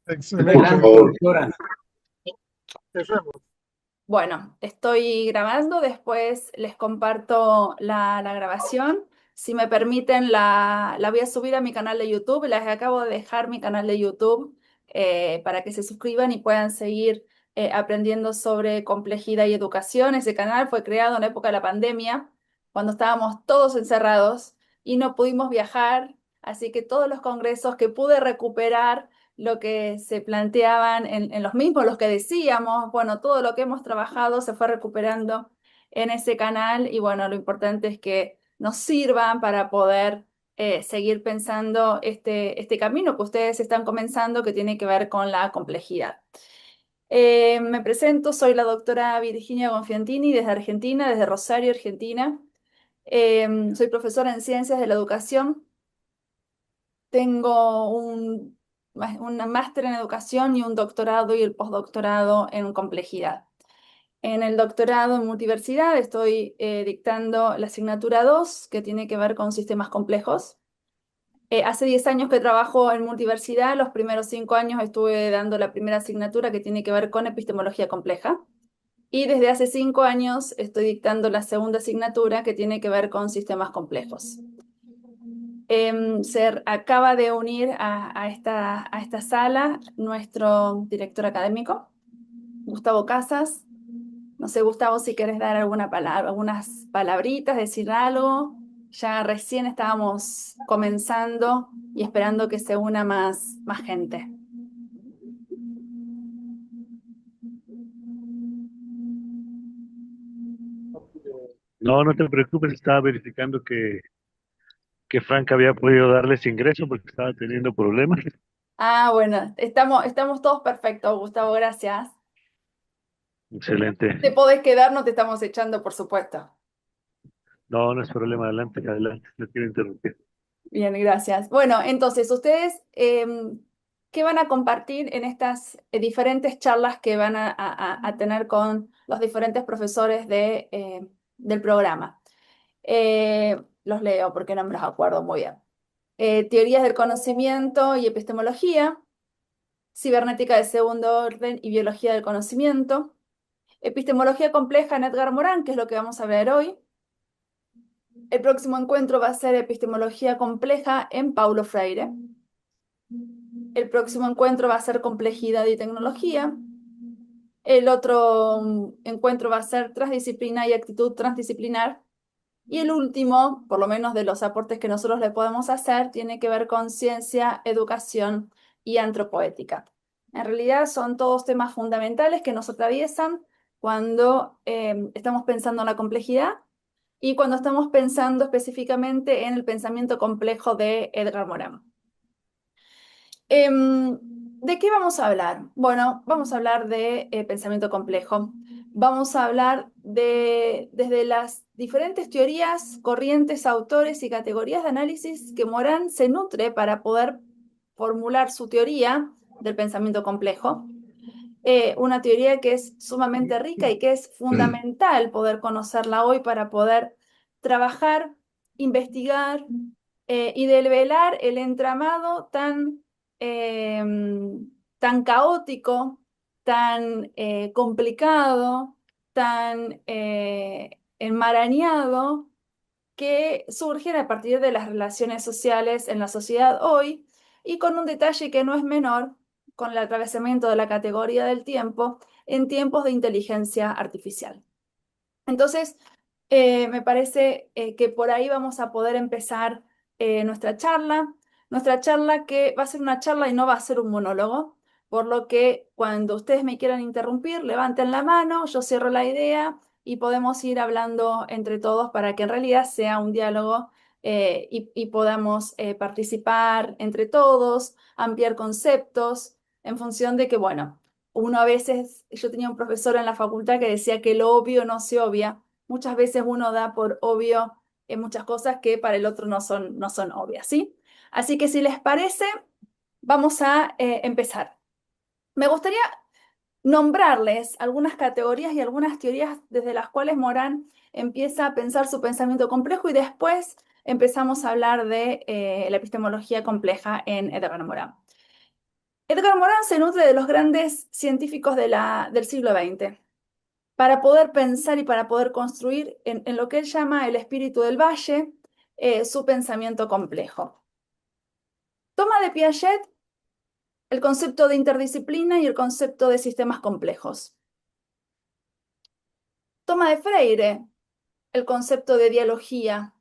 Excelente, Adelante, doctor. doctora. Empecemos. Bueno, estoy grabando, después les comparto la grabación. Si me permiten, la voy a subir a mi canal de YouTube. Les acabo de dejar mi canal de YouTube para que se suscriban y puedan seguir aprendiendo sobre complejidad y educación. Ese canal fue creado en la época de la pandemia, cuando estábamos todos encerrados y no pudimos viajar. Así que todos los congresos que pude recuperar lo que se planteaban en los mismos, los que decíamos, bueno, todo lo que hemos trabajado se fue recuperando en ese canal y bueno, lo importante es que nos sirvan para poder seguir pensando este camino que ustedes están comenzando que tiene que ver con la complejidad. Me presento, soy la doctora Virginia Gonfiantini desde Argentina, desde Rosario, Argentina. Soy profesora en Ciencias de la Educación. Tengo una máster en educación y un doctorado y el postdoctorado en complejidad. En el doctorado en multiversidad estoy dictando la asignatura 2, que tiene que ver con sistemas complejos. Hace 10 años que trabajo en multiversidad, los primeros 5 años estuve dando la primera asignatura que tiene que ver con epistemología compleja. Y desde hace 5 años estoy dictando la segunda asignatura que tiene que ver con sistemas complejos. Se acaba de unir a esta sala nuestro director académico, Gustavo Casas. No sé, Gustavo, si quieres dar alguna palabra, algunas palabritas, decir algo. Ya recién estábamos comenzando y esperando que se una más gente. No, no te preocupes, estaba verificando que Frank había podido darles ingreso porque estaba teniendo problemas. Ah, bueno, estamos todos perfectos, Gustavo, gracias. Excelente. Te podés quedar, no te estamos echando, por supuesto. No, no es problema, adelante, adelante, no quiero interrumpir. Bien, gracias. Bueno, entonces, ustedes, ¿qué van a compartir en estas diferentes charlas que van a tener con los diferentes profesores del programa? Los leo porque no me los acuerdo muy bien. Teorías del conocimiento y epistemología, cibernética de segundo orden y biología del conocimiento, epistemología compleja en Edgar Morin, que es lo que vamos a ver hoy. El próximo encuentro va a ser epistemología compleja en Paulo Freire. El próximo encuentro va a ser complejidad y tecnología. El otro encuentro va a ser transdisciplina y actitud transdisciplinar. Y el último, por lo menos de los aportes que nosotros le podemos hacer, tiene que ver con ciencia, educación y antropoética. En realidad son todos temas fundamentales que nos atraviesan cuando estamos pensando en la complejidad y cuando estamos pensando específicamente en el pensamiento complejo de Edgar Morin. ¿De qué vamos a hablar? Bueno, vamos a hablar de pensamiento complejo. Vamos a hablar desde las diferentes teorías, corrientes, autores y categorías de análisis que Morán se nutre para poder formular su teoría del pensamiento complejo. Una teoría que es sumamente rica y que es fundamental poder conocerla hoy para poder trabajar, investigar y develar el entramado eh, tan caótico, tan complicado, tan enmarañado que surgen a partir de las relaciones sociales en la sociedad hoy y con un detalle que no es menor, con el atravesamiento de la categoría del tiempo en tiempos de inteligencia artificial. Entonces, me parece que por ahí vamos a poder empezar nuestra charla que va a ser una charla y no va a ser un monólogo, por lo que cuando ustedes me quieran interrumpir, levanten la mano, yo cierro la idea y podemos ir hablando entre todos para que en realidad sea un diálogo y podamos participar entre todos, ampliar conceptos en función de que, bueno, uno a veces, yo tenía un profesor en la facultad que decía que lo obvio no se obvia. Muchas veces uno da por obvio en muchas cosas que para el otro no son obvias, ¿sí? Así que si les parece, vamos a empezar. Me gustaría nombrarles algunas categorías y algunas teorías desde las cuales Morán empieza a pensar su pensamiento complejo y después empezamos a hablar de la epistemología compleja en Edgar Morin. Edgar Morin se nutre de los grandes científicos del siglo XX para poder pensar y para poder construir en lo que él llama el espíritu del valle, su pensamiento complejo. Toma de Piaget el concepto de interdisciplina y el concepto de sistemas complejos. Toma de Freire el concepto de dialogía.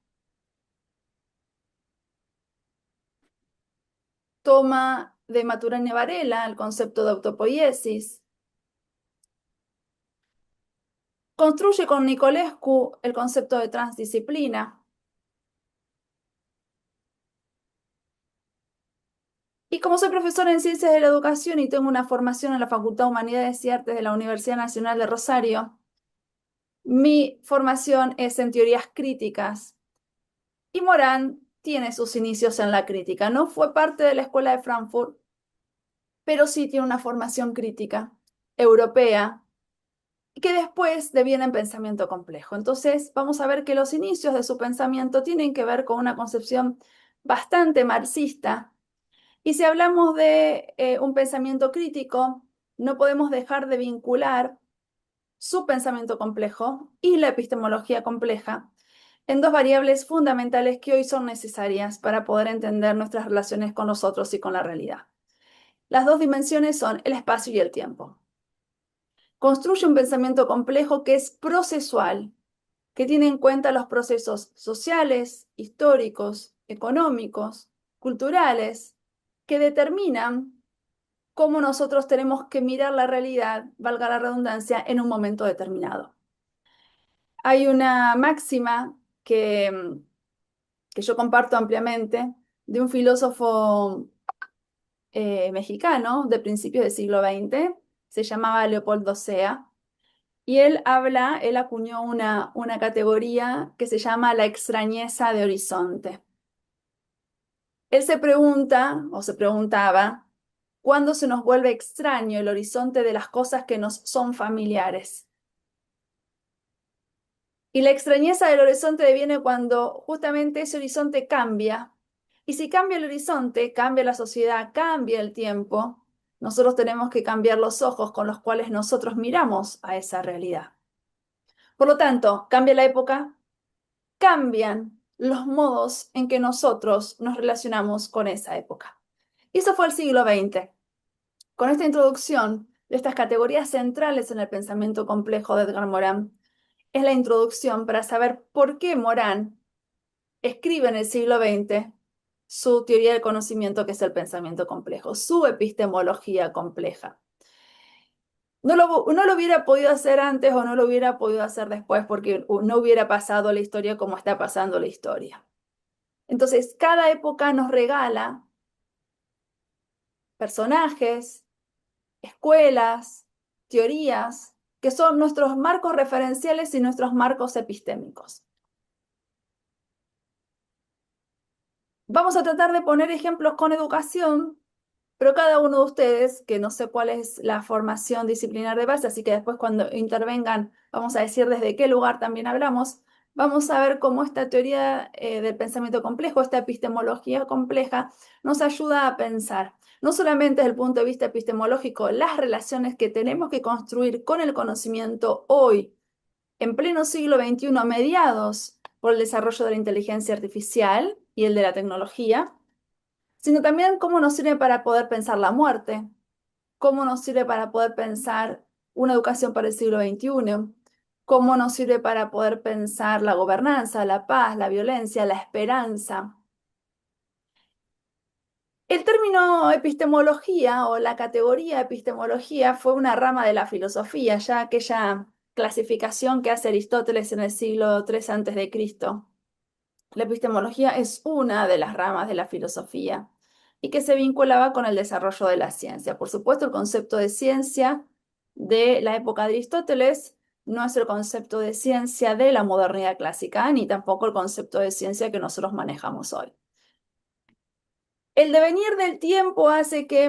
Toma de Maturana Varela el concepto de autopoiesis. Construye con Nicolescu el concepto de transdisciplina. Y como soy profesora en Ciencias de la Educación y tengo una formación en la Facultad de Humanidades y Artes de la Universidad Nacional de Rosario, mi formación es en teorías críticas. Y Morán tiene sus inicios en la crítica. No fue parte de la Escuela de Frankfurt, pero sí tiene una formación crítica europea que después deviene en pensamiento complejo. Entonces, vamos a ver que los inicios de su pensamiento tienen que ver con una concepción bastante marxista. Y si hablamos de un pensamiento crítico, no podemos dejar de vincular su pensamiento complejo y la epistemología compleja en dos variables fundamentales que hoy son necesarias para poder entender nuestras relaciones con nosotros y con la realidad. Las dos dimensiones son el espacio y el tiempo. Construye un pensamiento complejo que es procesual, que tiene en cuenta los procesos sociales, históricos, económicos, culturales, que determinan cómo nosotros tenemos que mirar la realidad, valga la redundancia, en un momento determinado. Hay una máxima que yo comparto ampliamente de un filósofo mexicano de principios del siglo XX, se llamaba Leopoldo Sea, y él acuñó una categoría que se llama la extrañeza de horizonte. Él se pregunta, o se preguntaba, ¿cuándo se nos vuelve extraño el horizonte de las cosas que nos son familiares? Y la extrañeza del horizonte viene cuando justamente ese horizonte cambia. Y si cambia el horizonte, cambia la sociedad, cambia el tiempo, nosotros tenemos que cambiar los ojos con los cuales nosotros miramos a esa realidad. Por lo tanto, cambia la época, cambian los modos en que nosotros nos relacionamos con esa época. Y eso fue el siglo XX. Con esta introducción de estas categorías centrales en el pensamiento complejo de Edgar Morin, es la introducción para saber por qué Morin escribe en el siglo XX su teoría del conocimiento, que es el pensamiento complejo, su epistemología compleja. No lo hubiera podido hacer antes o no lo hubiera podido hacer después porque no hubiera pasado la historia como está pasando la historia. Entonces, cada época nos regala personajes, escuelas, teorías, que son nuestros marcos referenciales y nuestros marcos epistémicos. Vamos a tratar de poner ejemplos con educación, pero cada uno de ustedes, que no sé cuál es la formación disciplinar de base, así que después cuando intervengan vamos a decir desde qué lugar también hablamos, vamos a ver cómo esta teoría del pensamiento complejo, esta epistemología compleja, nos ayuda a pensar, no solamente desde el punto de vista epistemológico, las relaciones que tenemos que construir con el conocimiento hoy, en pleno siglo XXI, mediados por el desarrollo de la inteligencia artificial y el de la tecnología, sino también cómo nos sirve para poder pensar la muerte, cómo nos sirve para poder pensar una educación para el siglo XXI, cómo nos sirve para poder pensar la gobernanza, la paz, la violencia, la esperanza. El término epistemología o la categoría epistemología fue una rama de la filosofía, ya aquella clasificación que hace Aristóteles en el siglo III a.C. La epistemología es una de las ramas de la filosofía y que se vinculaba con el desarrollo de la ciencia. Por supuesto, el concepto de ciencia de la época de Aristóteles no es el concepto de ciencia de la modernidad clásica, ni tampoco el concepto de ciencia que nosotros manejamos hoy. El devenir del tiempo hace que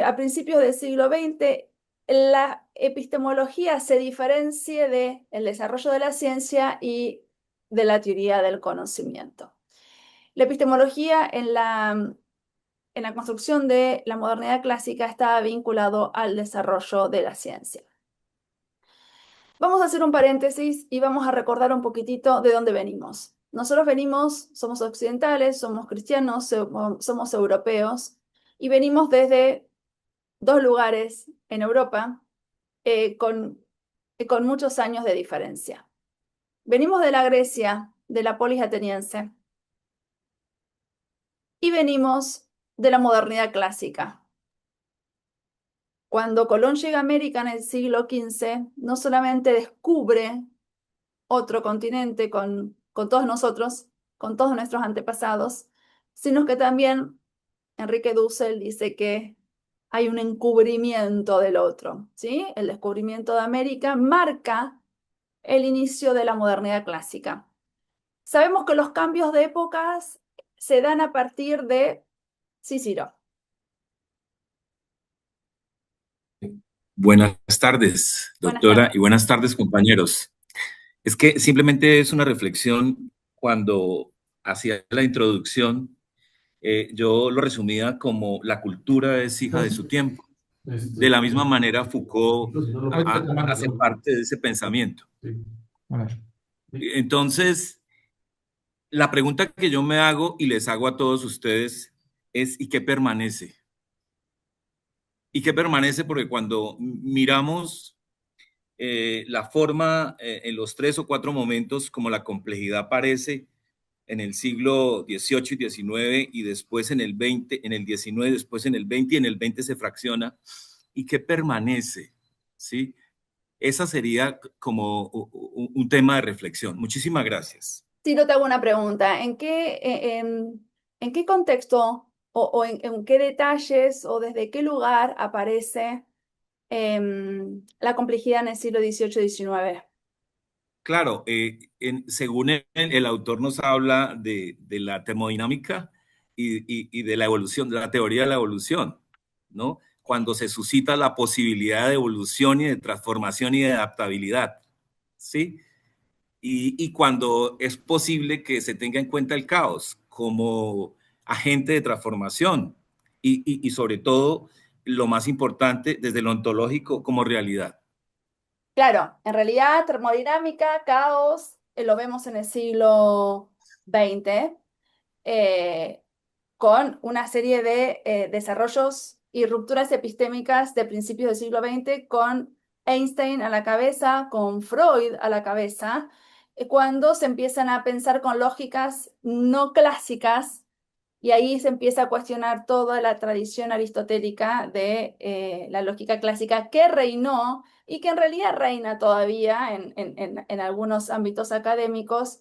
a principios del siglo XX la epistemología se diferencie del desarrollo de la ciencia y de la teoría del conocimiento. La epistemología en la en la construcción de la modernidad clásica estaba vinculado al desarrollo de la ciencia. Vamos a hacer un paréntesis y vamos a recordar un poquitito de dónde venimos. Nosotros venimos, somos occidentales, somos cristianos, somos europeos y venimos desde dos lugares en Europa con muchos años de diferencia. Venimos de la Grecia, de la polis ateniense, y venimos de la modernidad clásica. Cuando Colón llega a América en el siglo XV, no solamente descubre otro continente con todos nosotros, con todos nuestros antepasados, sino que también Enrique Dussel dice que hay un encubrimiento del otro, ¿sí? El descubrimiento de América marca el inicio de la modernidad clásica. Sabemos que los cambios de épocas se dan a partir de... Sí, Ciro. Buenas tardes, Buenas doctora, tardes. y buenas tardes, compañeros. Es que simplemente es una reflexión. Cuando hacía la introducción, yo lo resumía como la cultura es hija de su tiempo. De la misma manera, Foucault hace parte de ese pensamiento. Entonces, la pregunta que yo me hago y les hago a todos ustedes es: ¿y qué permanece? ¿Y qué permanece? Porque cuando miramos la forma en los 3 o 4 momentos como la complejidad aparece en el siglo XVIII y XIX, y después en el XX, en el XIX, después en el XX, y en el XX se fracciona. ¿Y qué permanece? ¿Sí? Esa sería como un tema de reflexión. Muchísimas gracias. Ciro, te hago una pregunta. ¿En qué contexto o en qué detalles o desde qué lugar aparece la complejidad en el siglo XVIII-XIX? Claro, según el autor nos habla de la termodinámica y de la evolución, de la teoría de la evolución, ¿no? Cuando se suscita la posibilidad de evolución y de transformación y de adaptabilidad, ¿sí? Y cuando es posible que se tenga en cuenta el caos como agente de transformación y sobre todo, lo más importante, desde lo ontológico, como realidad. Claro, en realidad termodinámica, caos, lo vemos en el siglo XX, con una serie de desarrollos y rupturas epistémicas de principios del siglo XX, con Einstein a la cabeza, con Freud a la cabeza, cuando se empiezan a pensar con lógicas no clásicas, y ahí se empieza a cuestionar toda la tradición aristotélica de la lógica clásica que reinó y que en realidad reina todavía en algunos ámbitos académicos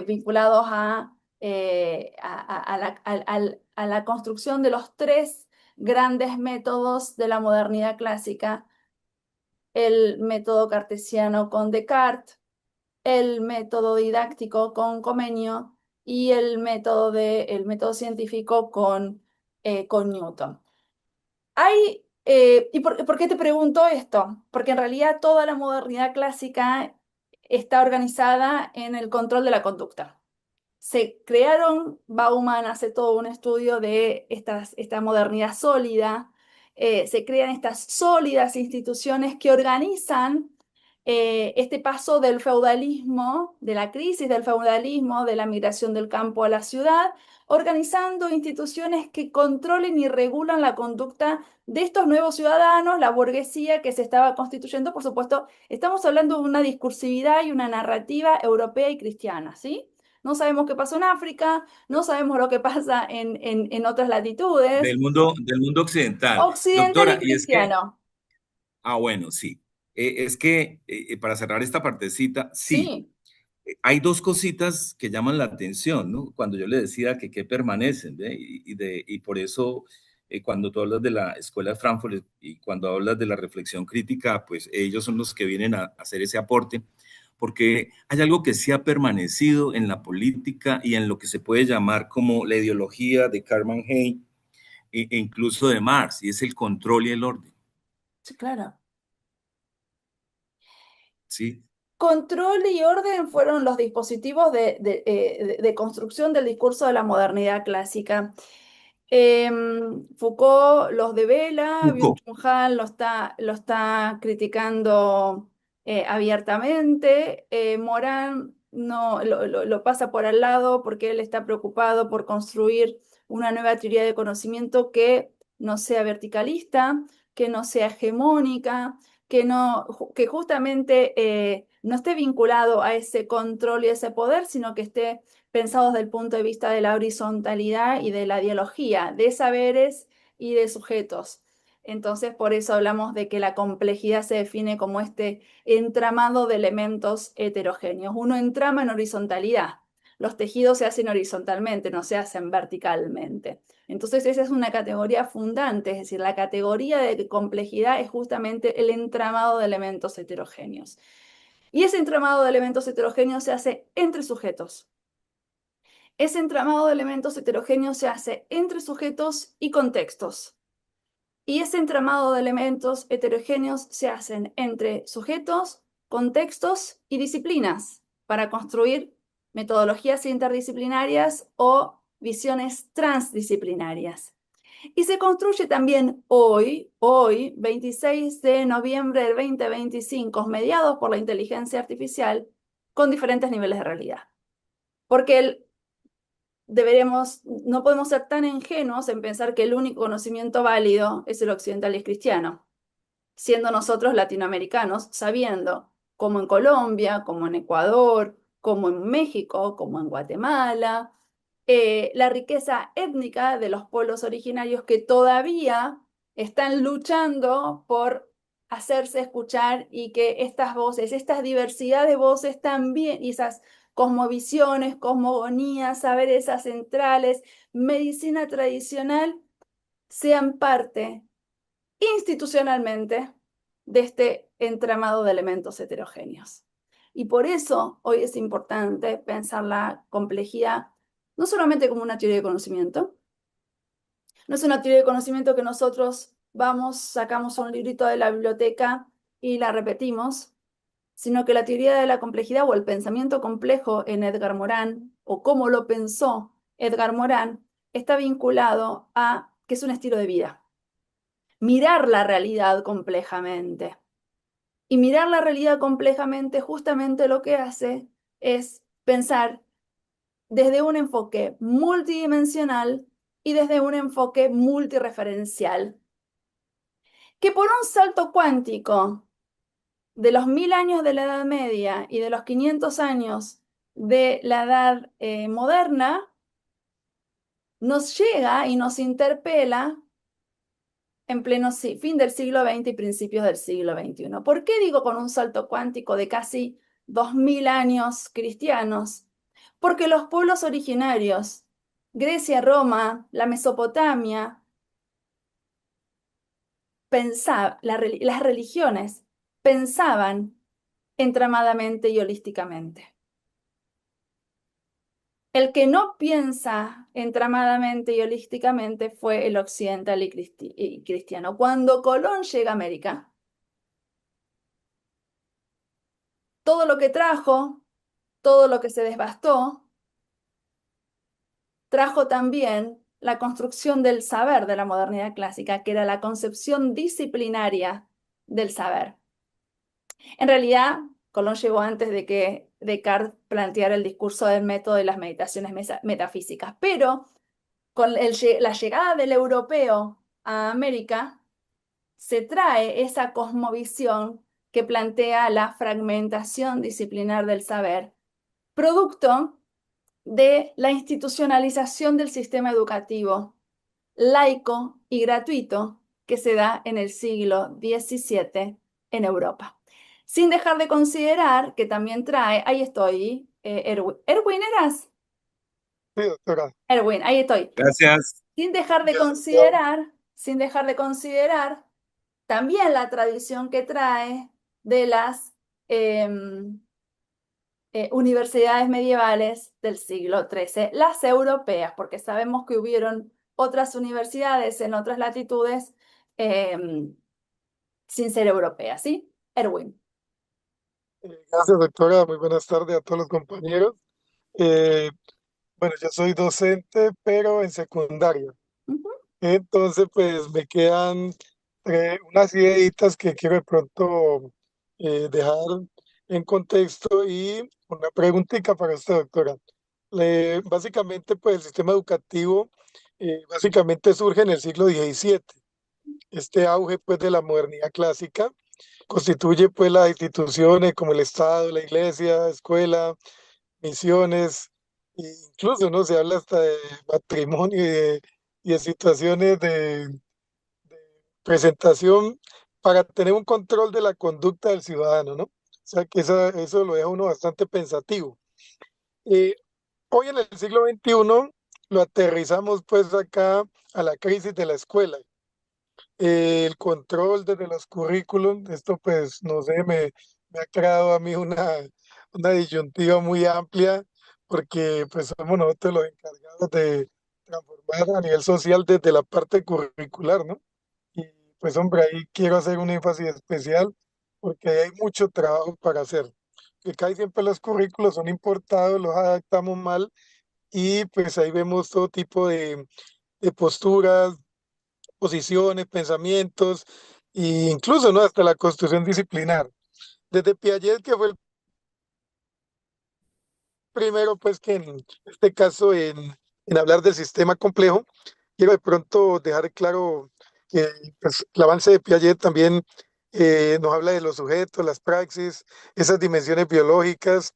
vinculados a la construcción de los tres grandes métodos de la modernidad clásica: el método cartesiano con Descartes, el método didáctico con Comenio y el método científico con Newton. ¿Y por qué te pregunto esto? Porque en realidad toda la modernidad clásica está organizada en el control de la conducta. Bauman hace todo un estudio de esta modernidad sólida, se crean estas sólidas instituciones que organizan este paso del feudalismo, de la crisis del feudalismo, de la migración del campo a la ciudad, organizando instituciones que controlen y regulan la conducta de estos nuevos ciudadanos, la burguesía que se estaba constituyendo. Por supuesto, estamos hablando de una discursividad y una narrativa europea y cristiana, ¿sí? No sabemos qué pasó en África, no sabemos lo que pasa en otras latitudes. Del mundo occidental. Occidental y Doctora, y es que, cristiano. bueno, sí. Es que para cerrar esta partecita, sí, Sí, hay dos cositas que llaman la atención, ¿no? Cuando yo le decía que permanecen, ¿ve? Y por eso, cuando tú hablas de la Escuela de Frankfurt y cuando hablas de la reflexión crítica, pues ellos son los que vienen a hacer ese aporte, porque hay algo que sí ha permanecido en la política y en lo que se puede llamar como la ideología de Karl Marx e incluso de Marx, y es el control y el orden, sí, claro. ¿sí? Control y orden fueron los dispositivos de construcción del discurso de la modernidad clásica. Foucault los devela, Foucault. Byung-Chul Han lo está criticando abiertamente. Morán no, lo pasa por al lado porque él está preocupado por construir una nueva teoría de conocimiento que no sea verticalista, que no sea hegemónica, que justamente no esté vinculado a ese control y ese poder, sino que esté pensado desde el punto de vista de la horizontalidad y de la dialogía, de saberes y de sujetos. Entonces, por eso hablamos de que la complejidad se define como este entramado de elementos heterogéneos. Uno entrama en horizontalidad. Los tejidos se hacen horizontalmente, no se hacen verticalmente. Entonces, esa es una categoría fundante, es decir, la categoría de complejidad es justamente el entramado de elementos heterogéneos. Y ese entramado de elementos heterogéneos se hace entre sujetos. Ese entramado de elementos heterogéneos se hace entre sujetos y contextos. Y ese entramado de elementos heterogéneos se hacen entre sujetos, contextos y disciplinas para construir metodologías interdisciplinarias o visiones transdisciplinarias. Y se construye también hoy, 26 de noviembre del 2025, mediados por la inteligencia artificial, con diferentes niveles de realidad. Porque no podemos ser tan ingenuos en pensar que el único conocimiento válido es el occidental y es cristiano, siendo nosotros latinoamericanos, sabiendo como en Colombia, como en Ecuador, como en México, como en Guatemala, la riqueza étnica de los pueblos originarios que todavía están luchando por hacerse escuchar y que estas voces, esta diversidad de voces también, y esas cosmovisiones, cosmogonías, saberes ancestrales, medicina tradicional, sean parte institucionalmente de este entramado de elementos heterogéneos. Y por eso hoy es importante pensar la complejidad no solamente como una teoría de conocimiento, no es una teoría de conocimiento que nosotros vamos, sacamos un librito de la biblioteca y la repetimos, sino que la teoría de la complejidad o el pensamiento complejo en Edgar Morin, o cómo lo pensó Edgar Morin, está vinculado a que es un estilo de vida. Mirar la realidad complejamente. Y mirar la realidad complejamente justamente lo que hace es pensar desde un enfoque multidimensional y desde un enfoque multireferencial. Que por un salto cuántico de los 1000 años de la Edad Media y de los 500 años de la Edad moderna, nos llega y nos interpela en pleno fin del siglo XX y principios del siglo XXI. ¿Por qué digo con un salto cuántico de casi 2000 años cristianos? Porque los pueblos originarios, Grecia, Roma, la Mesopotamia, las religiones pensaban entramadamente y holísticamente. El que no piensa entramadamente y holísticamente fue el occidental y cristiano. Cuando Colón llega a América, todo lo que trajo, todo lo que se devastó, trajo también la construcción del saber de la modernidad clásica, que era la concepción disciplinaria del saber. En realidad, Colón llegó antes de que Descartes planteara el discurso del método de las meditaciones metafísicas, pero con la llegada del europeo a América, se trae esa cosmovisión que plantea la fragmentación disciplinar del saber, producto de la institucionalización del sistema educativo laico y gratuito que se da en el siglo XVII en Europa. Sin dejar de considerar que también trae, ahí estoy, Erwin. ¿Erwin eras? Sí, doctora. Erwin, ahí estoy. Gracias. Sin dejar de considerar también la tradición que trae de las universidades medievales del siglo XIII, las europeas, porque sabemos que hubieron otras universidades en otras latitudes sin ser europeas, ¿sí? Erwin. Gracias, doctora. Muy buenas tardes a todos los compañeros. Eh, bueno, yo soy docente, pero en secundaria. Ujú. Entonces, pues me quedan unas ideitas que quiero de pronto dejar en contexto y una preguntita para usted, doctora. Básicamente, pues el sistema educativo básicamente surge en el siglo XVII. Este auge, pues, de la modernidad clásica constituye, pues, las instituciones como el Estado, la Iglesia, escuela, misiones, e incluso, ¿no? Se habla hasta de matrimonio y de situaciones de presentación para tener un control de la conducta del ciudadano, ¿no? O sea que eso lo deja uno bastante pensativo. Eh, Hoy en el siglo XXI lo aterrizamos pues acá a la crisis de la escuela. El control desde los currículums, esto pues no sé, me ha creado a mí una disyuntiva muy amplia porque pues somos nosotros los encargados de transformar a nivel social desde la parte curricular, ¿no? Y pues hombre, ahí quiero hacer un énfasis especial porque hay mucho trabajo para hacer. Que casi siempre los currículos son importados, los adaptamos mal y pues ahí vemos todo tipo de posturas, posiciones, pensamientos e incluso, ¿no? Hasta la construcción disciplinar. Desde Piaget, que fue el primero, pues que en este caso en hablar del sistema complejo, quiero de pronto dejar claro que pues, el avance de Piaget también nos habla de los sujetos, las praxis, esas dimensiones biológicas,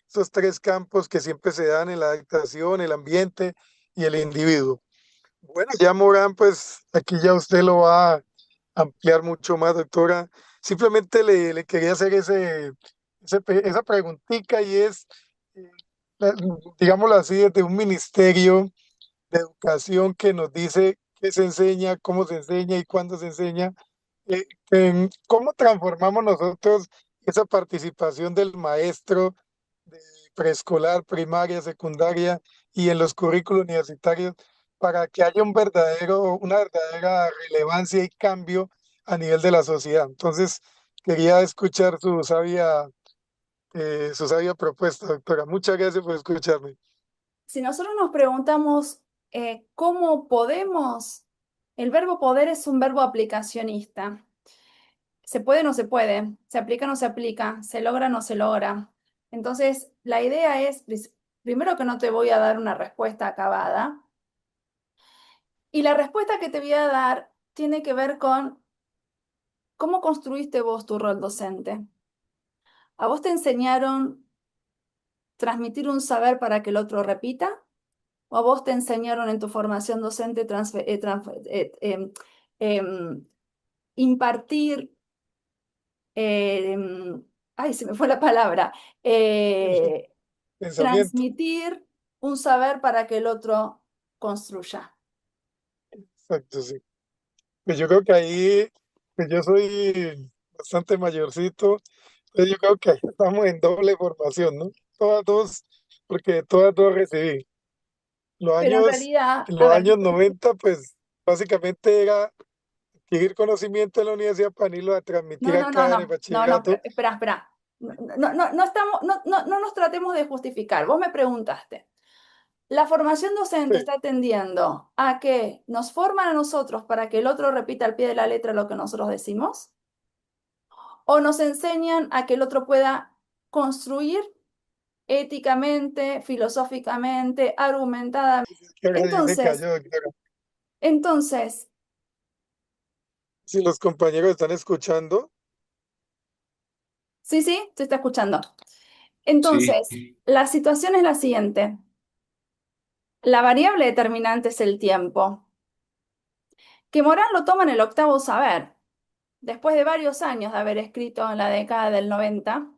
esos tres campos que siempre se dan en la adaptación, el ambiente y el individuo. Bueno, ya Morán, pues aquí ya usted lo va a ampliar mucho más, doctora. Simplemente le quería hacer esa preguntita y es, eh, la- digámoslo así, desde un ministerio de educación que nos dice qué se enseña, cómo se enseña y cuándo se enseña, ¿cómo transformamos nosotros esa participación del maestro de preescolar, primaria, secundaria y en los currículos universitarios para que haya una verdadera relevancia y cambio a nivel de la sociedad? Entonces, quería escuchar su sabia propuesta, doctora. Muchas gracias por escucharme. Si nosotros nos preguntamos cómo podemos, el verbo poder es un verbo aplicacionista. ¿Se puede o no se puede? ¿Se aplica o no se aplica? ¿Se logra o no se logra? Entonces, la idea es, primero que no te voy a dar una respuesta acabada, y la respuesta que te voy a dar tiene que ver con cómo construiste vos tu rol docente. ¿A vos te enseñaron transmitir un saber para que el otro repita? ¿O a vos te enseñaron en tu formación docente impartir, ay, se me fue la palabra, eh, Pensamiento. transmitir un saber para que el otro construya? Exacto, sí. Pues yo creo que ahí, pues yo soy bastante mayorcito, entonces yo creo que ahí estamos en doble formación, ¿no? Todas dos, porque de todas dos recibí. Los Pero en años, realidad, en a los ver, años 90 pues básicamente era adquirir conocimiento en la universidad para irlo a transmitir acá en el pero bachillerato. espera. No estamos, no nos tratemos de justificar. Vos me preguntaste. La formación docente Sí, está tendiendo a que nos forman a nosotros para que el otro repita al pie de la letra lo que nosotros decimos, o nos enseñan a que el otro pueda construir éticamente, filosóficamente, argumentadamente. que ahora sí se Entonces, cayó, doctora. entonces, Si los compañeros están escuchando, sí, se está escuchando. Sí, Entonces, la situación es la siguiente. La variable determinante es el tiempo, que Morán lo toma en el octavo saber. Después de varios años de haber escrito en la década del 90,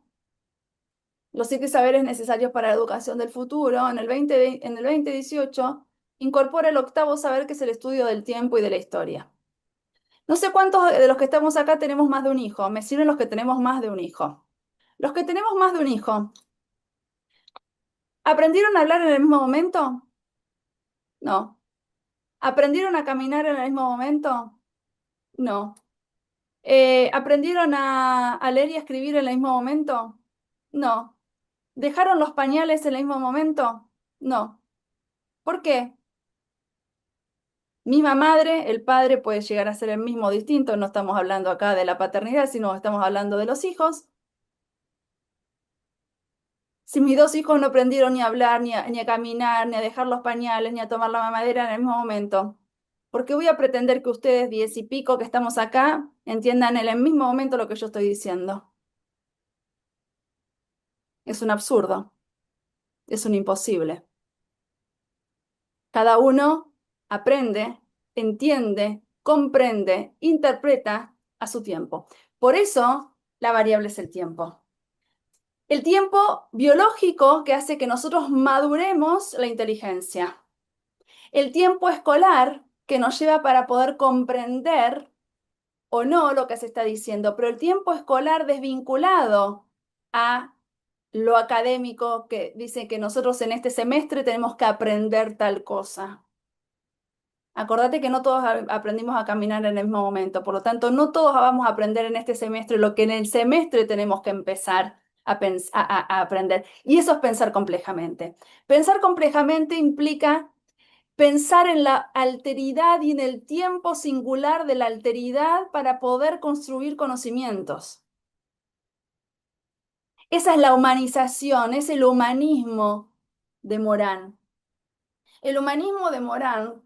los 7 saberes necesarios para la educación del futuro, en el 2018, incorpora el octavo saber, que es el estudio del tiempo y de la historia. No sé cuántos de los que estamos acá tenemos más de un hijo. Me sirven los que tenemos más de un hijo. Los que tenemos más de un hijo, ¿aprendieron a hablar en el mismo momento? No. ¿Aprendieron a caminar en el mismo momento? No. ¿Aprendieron a leer y a escribir en el mismo momento? No. ¿Dejaron los pañales en el mismo momento? No. ¿Por qué? Misma madre, el padre puede llegar a ser el mismo o distinto, no estamos hablando acá de la paternidad, sino estamos hablando de los hijos. Si mis dos hijos no aprendieron ni a hablar, ni a caminar, ni a dejar los pañales, ni a tomar la mamadera en el mismo momento, ¿por qué voy a pretender que ustedes, 10 y pico que estamos acá, entiendan en el mismo momento lo que yo estoy diciendo? Es un absurdo, es un imposible. Cada uno aprende, entiende, comprende, interpreta a su tiempo. Por eso, la variable es el tiempo. El tiempo biológico que hace que nosotros maduremos la inteligencia. El tiempo escolar que nos lleva para poder comprender o no lo que se está diciendo, pero el tiempo escolar desvinculado a lo académico que dice que nosotros en este semestre tenemos que aprender tal cosa. Acordate que no todos aprendimos a caminar en el mismo momento, por lo tanto, no todos vamos a aprender en este semestre lo que en el semestre tenemos que empezar a aprender. Y eso es pensar complejamente. Pensar complejamente implica pensar en la alteridad y en el tiempo singular de la alteridad para poder construir conocimientos. Esa es la humanización, es el humanismo de Morán. El humanismo de Morán,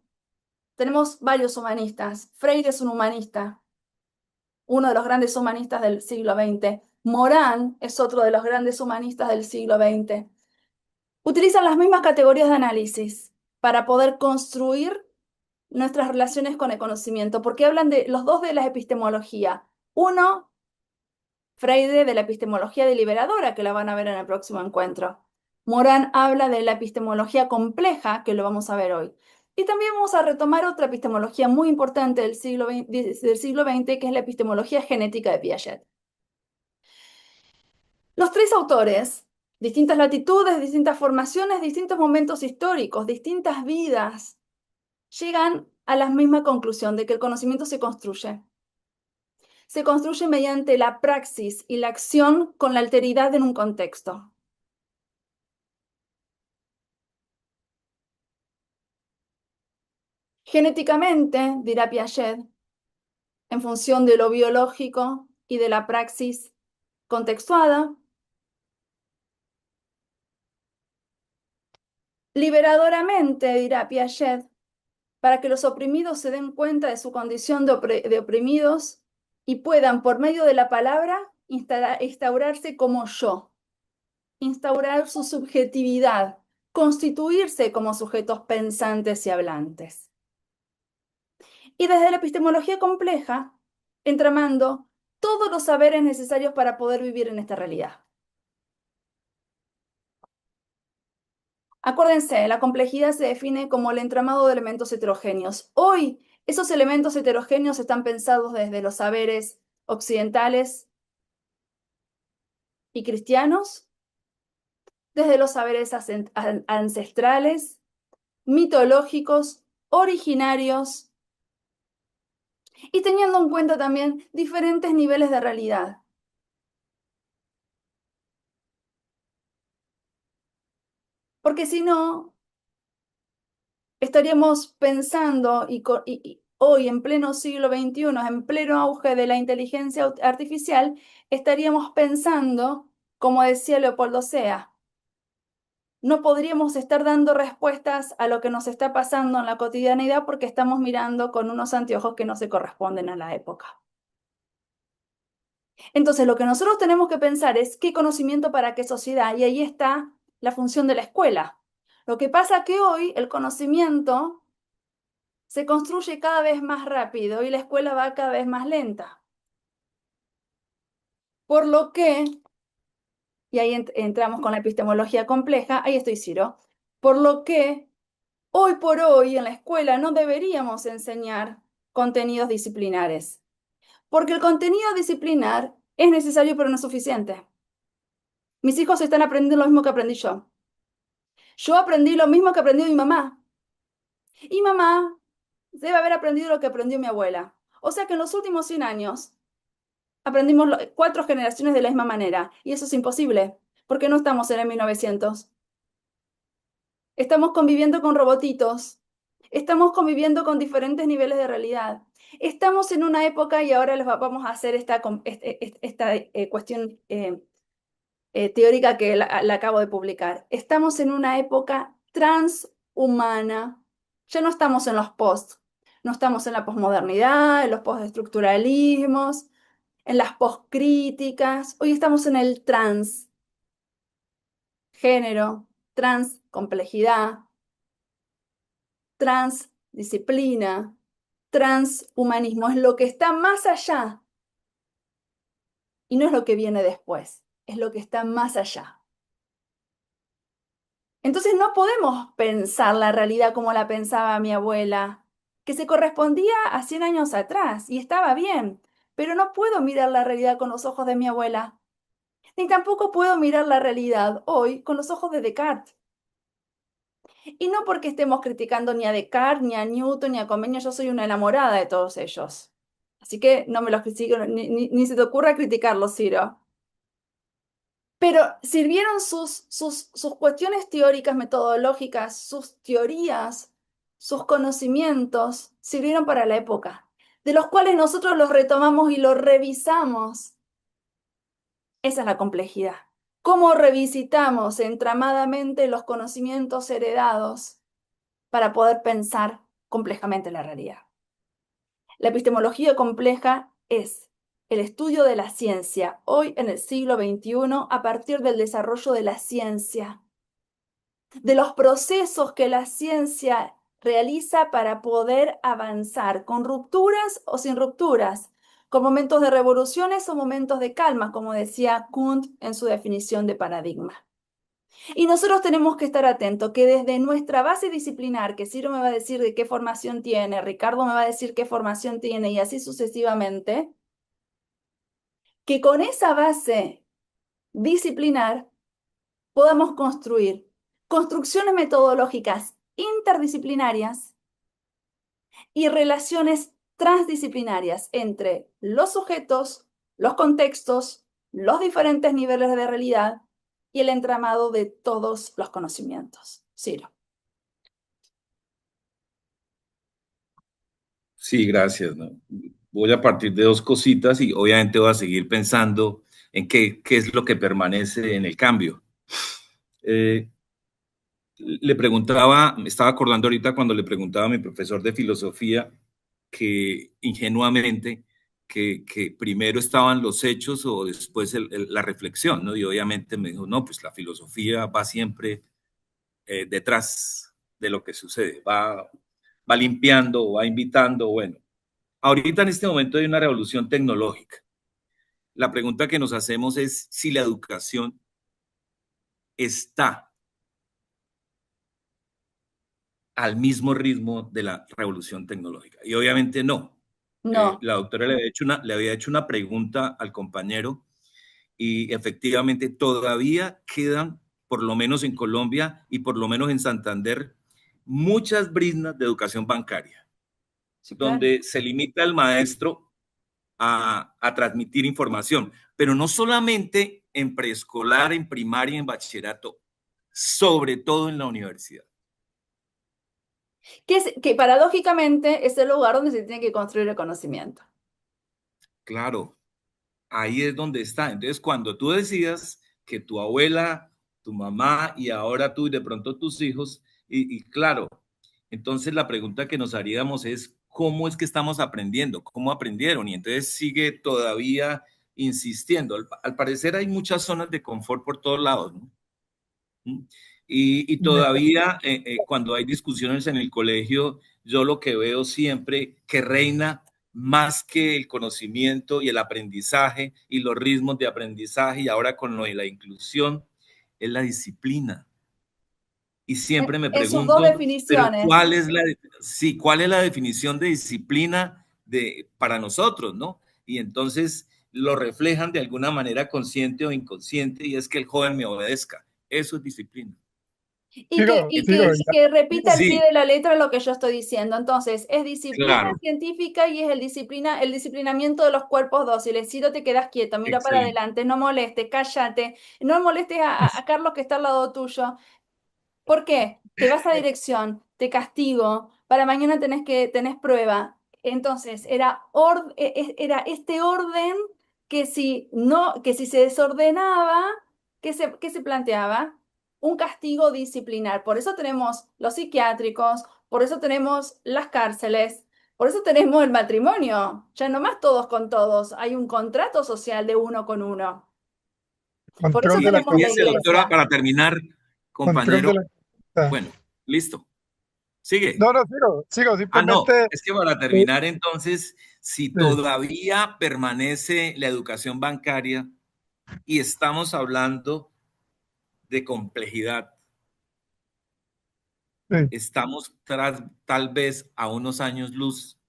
tenemos varios humanistas. Freire es un humanista, uno de los grandes humanistas del siglo XX. Morán es otro de los grandes humanistas del siglo XX. Utilizan las mismas categorías de análisis para poder construir nuestras relaciones con el conocimiento, porque hablan de los dos de la epistemología. Uno, Freire, de la epistemología deliberadora, que la van a ver en el próximo encuentro. Morán habla de la epistemología compleja, que lo vamos a ver hoy. Y también vamos a retomar otra epistemología muy importante del siglo XX, que es la epistemología genética de Piaget. Los tres autores, distintas latitudes, distintas formaciones, distintos momentos históricos, distintas vidas, llegan a la misma conclusión de que el conocimiento se construye. Se construye mediante la praxis y la acción con la alteridad en un contexto. Genéticamente, dirá Piaget, en función de lo biológico y de la praxis contextuada. Liberadoramente, dirá Piaget, para que los oprimidos se den cuenta de su condición de oprimidos y puedan, por medio de la palabra, instaurarse como yo, instaurar su subjetividad, constituirse como sujetos pensantes y hablantes. Y desde la epistemología compleja, entramando todos los saberes necesarios para poder vivir en esta realidad. Acuérdense, la complejidad se define como el entramado de elementos heterogéneos. Hoy, esos elementos heterogéneos están pensados desde los saberes occidentales y cristianos, desde los saberes ancestrales, mitológicos, originarios, y teniendo en cuenta también diferentes niveles de realidad. Porque si no, estaríamos pensando, y hoy en pleno siglo XXI, en pleno auge de la inteligencia artificial, estaríamos pensando, como decía Leopoldo Sea, no podríamos estar dando respuestas a lo que nos está pasando en la cotidianidad porque estamos mirando con unos anteojos que no se corresponden a la época. Entonces, lo que nosotros tenemos que pensar es qué conocimiento para qué sociedad, y ahí está la función de la escuela. Lo que pasa es que hoy el conocimiento se construye cada vez más rápido y la escuela va cada vez más lenta. Por lo que, y ahí entramos con la epistemología compleja, ahí estoy, Ciro, por lo que hoy por hoy en la escuela no deberíamos enseñar contenidos disciplinares, porque el contenido disciplinar es necesario pero no es suficiente. Mis hijos están aprendiendo lo mismo que aprendí yo. Yo aprendí lo mismo que aprendió mi mamá. Y mamá debe haber aprendido lo que aprendió mi abuela. O sea que en los últimos 100 años aprendimos 4 generaciones de la misma manera. Y eso es imposible, porque no estamos en el 1900. Estamos conviviendo con robotitos. Estamos conviviendo con diferentes niveles de realidad. Estamos en una época, y ahora vamos a hacer esta cuestión teórica que la acabo de publicar. Estamos en una época transhumana. Ya no estamos en los post, no estamos en la posmodernidad, en los postestructuralismos, en las postcríticas. Hoy estamos en el transgénero, transcomplejidad, transdisciplina, transhumanismo. Es lo que está más allá y no es lo que viene después, es lo que está más allá. Entonces no podemos pensar la realidad como la pensaba mi abuela, que se correspondía a 100 años atrás y estaba bien, pero no puedo mirar la realidad con los ojos de mi abuela, ni tampoco puedo mirar la realidad hoy con los ojos de Descartes. Y no porque estemos criticando ni a Descartes, ni a Newton, ni a Comenius, yo soy una enamorada de todos ellos. Así que no me los critico, ni se te ocurra criticarlos, Ciro. Pero sirvieron sus cuestiones teóricas, metodológicas, sus teorías, sus conocimientos, sirvieron para la época, de los cuales nosotros los retomamos y los revisamos. Esa es la complejidad. ¿Cómo revisitamos entramadamente los conocimientos heredados para poder pensar complejamente la realidad? La epistemología compleja es el estudio de la ciencia, hoy en el siglo XXI, a partir del desarrollo de la ciencia, de los procesos que la ciencia realiza para poder avanzar, con rupturas o sin rupturas, con momentos de revoluciones o momentos de calma, como decía Kuhn en su definición de paradigma. Y nosotros tenemos que estar atentos que desde nuestra base disciplinar, que Ciro me va a decir de qué formación tiene, Ricardo me va a decir qué formación tiene y así sucesivamente, que con esa base disciplinar podamos construir construcciones metodológicas interdisciplinarias y relaciones transdisciplinarias entre los sujetos, los contextos, los diferentes niveles de realidad y el entramado de todos los conocimientos. Ciro. Sí, gracias, ¿no? Voy a partir de dos cositas y obviamente voy a seguir pensando en qué es lo que permanece en el cambio. Le preguntaba, me estaba acordando ahorita cuando le preguntaba a mi profesor de filosofía que ingenuamente que primero estaban los hechos o después la reflexión, ¿no? Y obviamente me dijo, no, pues la filosofía va siempre detrás de lo que sucede, va limpiando, va invitando, bueno. Ahorita en este momento hay una revolución tecnológica. La pregunta que nos hacemos es si la educación está al mismo ritmo de la revolución tecnológica. Y obviamente no. No. La doctora le había hecho una pregunta al compañero y efectivamente todavía quedan, por lo menos en Colombia y por lo menos en Santander, muchas briznas de educación bancaria, Sí, claro. donde se limita al maestro a transmitir información, pero no solamente en preescolar, en primaria, en bachillerato, sobre todo en la universidad. Que paradójicamente es el lugar donde se tiene que construir el conocimiento. Claro, ahí es donde está. Entonces, cuando tú decidas que tu abuela, tu mamá y ahora tú y de pronto tus hijos, y claro, entonces la pregunta que nos haríamos es, ¿cómo es que estamos aprendiendo? ¿Cómo aprendieron? Y entonces sigue todavía insistiendo. Al parecer hay muchas zonas de confort por todos lados, ¿no? Y todavía cuando hay discusiones en el colegio, yo lo que veo siempre que reina más que el conocimiento y el aprendizaje y los ritmos de aprendizaje y ahora con lo de la inclusión, es la disciplina. Y siempre me En sus dos pregunto, pero definiciones. ¿cuál es la definición de disciplina para nosotros, no? Y entonces lo reflejan de alguna manera consciente o inconsciente y es que el joven me obedezca. Eso es disciplina. Y que repita al pie Sí, de la letra lo que yo estoy diciendo. Entonces, es disciplina claro, científica y es el disciplinamiento de los cuerpos dóciles. Si no te quedas quieto, mira para excelente. adelante, no molestes, cállate, no molestes a Carlos que está al lado tuyo. ¿Por qué? Te vas a dirección. te castigo, para mañana tenés prueba. Entonces, era este orden que si se desordenaba, ¿qué se planteaba? Un castigo disciplinar. Por eso tenemos los psiquiátricos, por eso tenemos las cárceles, por eso tenemos el matrimonio. Ya no más todos con todos, hay un contrato social de uno con uno. Por eso Control de la tenemos la Fíjese, doctora, iglesia. para terminar, control compañero. de la conducta. Bueno, listo. Sigue. No, no, sigo, Ah, no, simplemente, es que para terminar entonces, si todavía permanece la educación bancaria y estamos hablando de complejidad, sí. estamos tal vez a unos años luz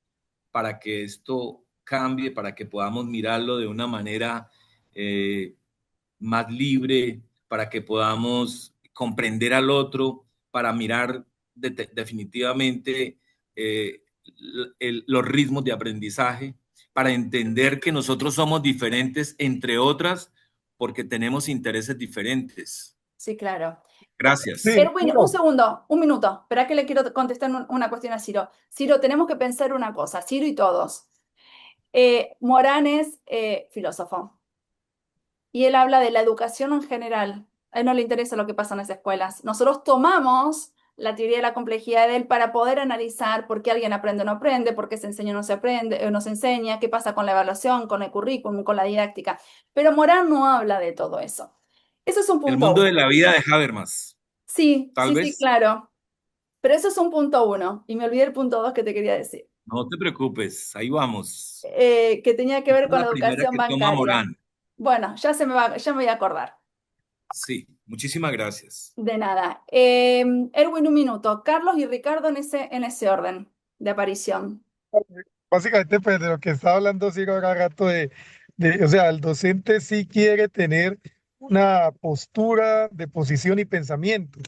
para que esto cambie, para que podamos mirarlo de una manera eh, más libre, para que podamos comprender al otro, para mirar definitivamente los ritmos de aprendizaje, para entender que nosotros somos diferentes, entre otras, porque tenemos intereses diferentes. Sí, claro. Gracias. Sí, Erwin, un segundo, un minuto. Espera que le quiero contestar una cuestión a Ciro. Ciro, tenemos que pensar una cosa, Ciro y todos. Morán es filósofo y él habla de la educación en general. A él no le interesa lo que pasa en las escuelas. Nosotros tomamos la teoría de la complejidad de él para poder analizar por qué alguien aprende o no aprende, por qué se enseña o no se aprende, o no se enseña, qué pasa con la evaluación, con el currículum, con la didáctica. Pero Morán no habla de todo eso. Eso es un El punto mundo de uno. la vida de Habermas, Sí, tal sí, sí, vez. claro. Pero eso es un punto uno. Y me olvidé el punto dos que te quería decir, No te preocupes, ahí vamos. que tenía que Esta ver es con la la primera educación que toma bancaria. Morán. Bueno, ya me voy a acordar. Sí, muchísimas gracias. De nada. Erwin, un minuto. Carlos y Ricardo en ese orden de aparición. básicamente, pues de lo que estaba hablando Ciro ahora rato o sea, el docente sí quiere tener una postura de posición y pensamiento.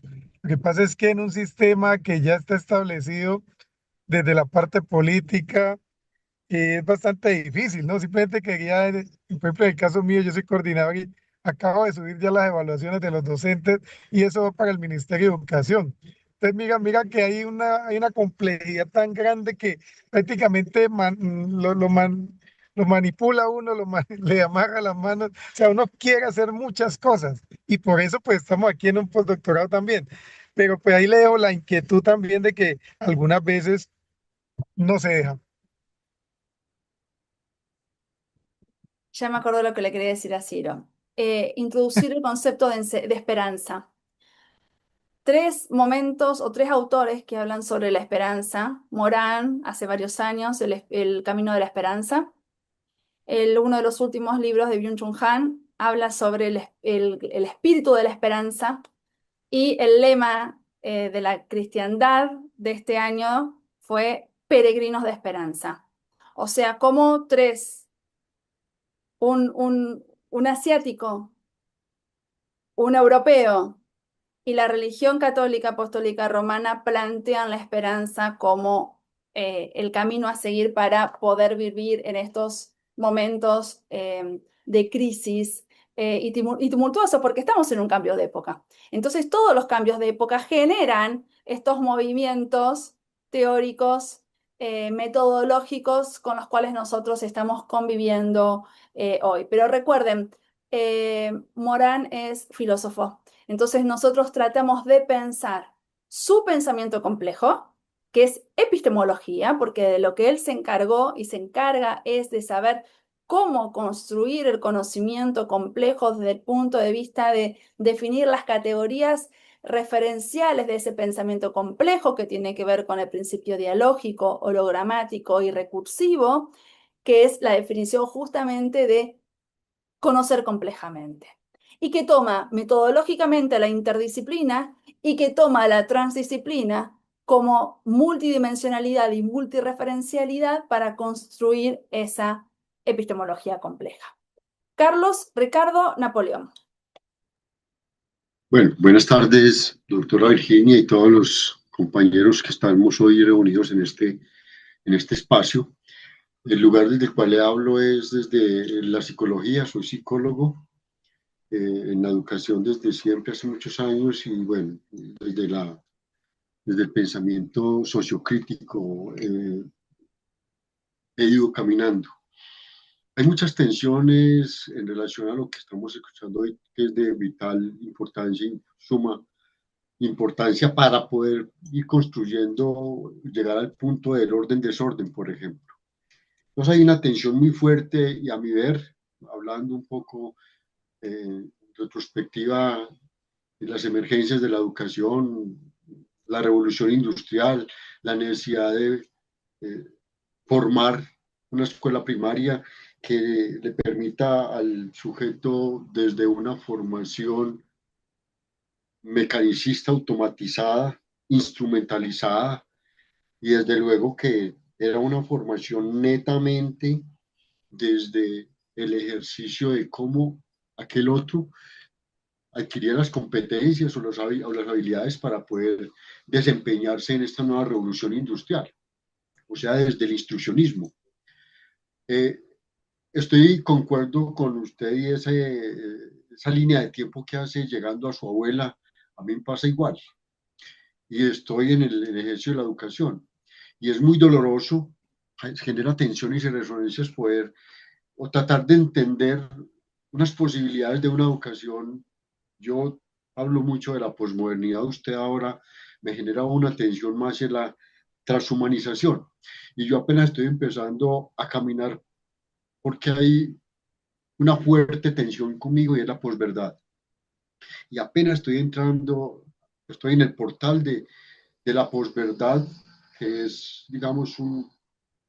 Lo que pasa es que en un sistema que ya está establecido desde la parte política, es bastante difícil, ¿no? Simplemente quería, por ejemplo, en el caso mío, yo soy coordinador y acabo de subir ya las evaluaciones de los docentes y eso va para el Ministerio de Educación. Entonces, mira que hay una complejidad tan grande que prácticamente lo manipula uno, le amarra las manos, o sea, uno quiere hacer muchas cosas y por eso pues estamos aquí en un postdoctorado también. Pero pues ahí le dejo la inquietud también de que algunas veces no se deja. Ya me acuerdo lo que le quería decir a Ciro. Introducir el concepto de esperanza. Tres momentos o tres autores que hablan sobre la esperanza. Morán, hace varios años, el Camino de la Esperanza. Uno de los últimos libros de Byung-Chul Han habla sobre el espíritu de la esperanza y el lema de la cristiandad de este año fue Peregrinos de Esperanza. O sea, como un asiático, un europeo y la religión católica apostólica romana plantean la esperanza como el camino a seguir para poder vivir en estos momentos de crisis y tumultuosos, porque estamos en un cambio de época. Entonces, todos los cambios de época generan estos movimientos teóricos, metodológicos con los cuales nosotros estamos conviviendo hoy. Pero recuerden, Morán es filósofo. Entonces nosotros tratamos de pensar su pensamiento complejo, que es epistemología, porque de lo que él se encargó y se encarga es de saber cómo construir el conocimiento complejo desde el punto de vista de definir las categorías referenciales de ese pensamiento complejo que tiene que ver con el principio dialógico, hologramático y recursivo, que es la definición justamente de conocer complejamente y que toma metodológicamente la interdisciplina y que toma la transdisciplina como multidimensionalidad y multireferencialidad para construir esa epistemología compleja. Carlos, Ricardo, Napoleón. Bueno, buenas tardes, doctora Virginia y todos los compañeros que estamos hoy reunidos en este espacio. El lugar desde el cual le hablo es desde la psicología, soy psicólogo en la educación desde siempre, hace muchos años, y bueno, desde desde el pensamiento sociocrítico, he ido caminando. Hay muchas tensiones en relación a lo que estamos escuchando hoy, que es de vital importancia, suma importancia para poder ir construyendo, llegar al punto del orden-desorden, por ejemplo. Entonces hay una tensión muy fuerte y a mi ver, hablando un poco en retrospectiva de las emergencias de la educación, la revolución industrial, la necesidad de eh, formar una escuela primaria que le permita al sujeto desde una formación mecanicista automatizada, instrumentalizada, y desde luego que era una formación netamente desde el ejercicio de cómo aquel otro adquiría las competencias o las habilidades para poder desempeñarse en esta nueva revolución industrial, o sea, desde el instruccionismo. Eh, Estoy concuerdo con usted y esa línea de tiempo que hace llegando a su abuela, a mí me pasa igual. Y estoy en el ejercicio de la educación. Y es muy doloroso, genera tensiones y resonancias poder o tratar de entender unas posibilidades de una educación. Yo hablo mucho de la posmodernidad, usted ahora me genera una tensión más en la transhumanización. Y yo apenas estoy empezando a caminar porque hay una fuerte tensión conmigo y es la posverdad. Y apenas estoy entrando, estoy en el portal de la posverdad, que es, digamos,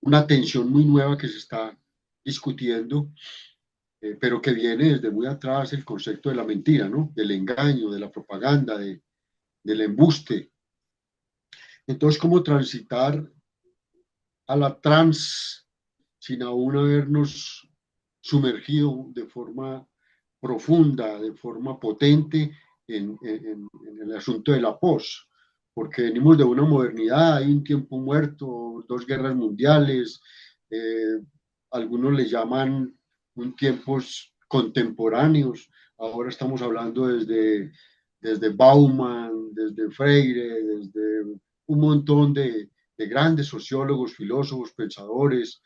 una tensión muy nueva que se está discutiendo, pero que viene desde muy atrás el concepto de la mentira, ¿no? Del engaño, de la propaganda, del embuste. Entonces, ¿cómo transitar a la trans sin aún habernos sumergido de forma profunda, de forma potente en el asunto de la pos? Porque venimos de una modernidad, hay un tiempo muerto, dos guerras mundiales, eh, algunos le llaman un tiempos contemporáneos, ahora estamos hablando desde Bauman, desde Freire, desde un montón de grandes sociólogos, filósofos, pensadores,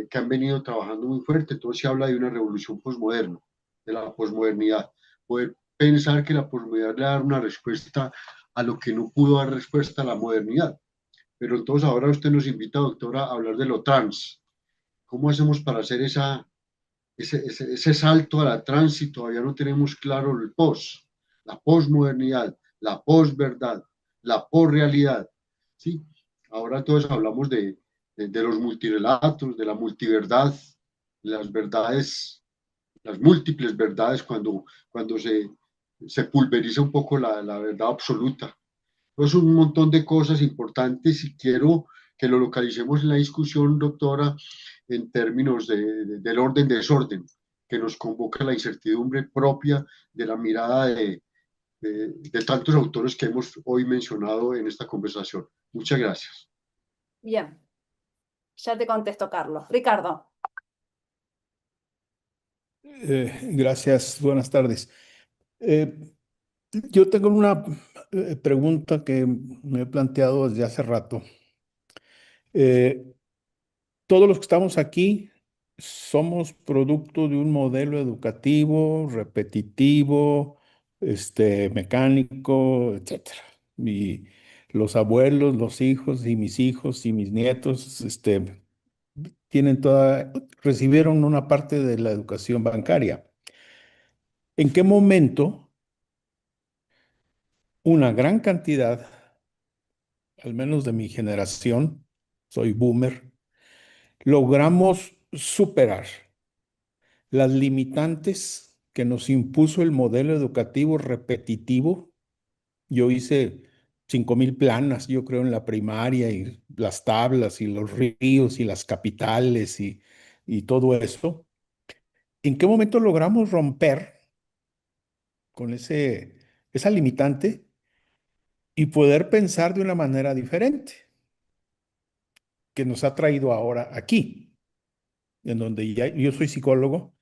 que han venido trabajando muy fuerte. Entonces se habla de una revolución posmoderna, de la posmodernidad. Poder pensar que la posmodernidad le va a dar una respuesta a lo que no pudo dar respuesta a la modernidad. Pero entonces ahora usted nos invita, doctora, a hablar de lo trans. ¿Cómo hacemos para hacer ese salto a la trans si todavía no tenemos claro el pos? La posmodernidad, la posverdad, la posrealidad. ¿Sí? Ahora entonces hablamos de los multirelatos, de la multiverdad, las verdades, las múltiples verdades cuando se pulveriza un poco la verdad absoluta. Entonces, un montón de cosas importantes y quiero que lo localicemos en la discusión, doctora, en términos del orden-desorden, que nos convoca la incertidumbre propia de la mirada de tantos autores que hemos hoy mencionado en esta conversación. Muchas gracias. Bien, ya te contesto, Carlos. Ricardo. Gracias, buenas tardes. Eh, yo tengo una pregunta que me he planteado desde hace rato. Eh, Todos los que estamos aquí somos producto de un modelo educativo, repetitivo, mecánico, etcétera. Y los abuelos, los hijos y mis nietos, recibieron una parte de la educación bancaria. ¿En qué momento una gran cantidad, al menos de mi generación, soy boomer, logramos superar las limitantes que nos impuso el modelo educativo repetitivo? Yo hice 5,000 planas, yo creo, en la primaria, y las tablas y los ríos y las capitales y todo eso. ¿En qué momento logramos romper con esa limitante y poder pensar de una manera diferente que nos ha traído ahora aquí, en donde ya yo soy psicólogo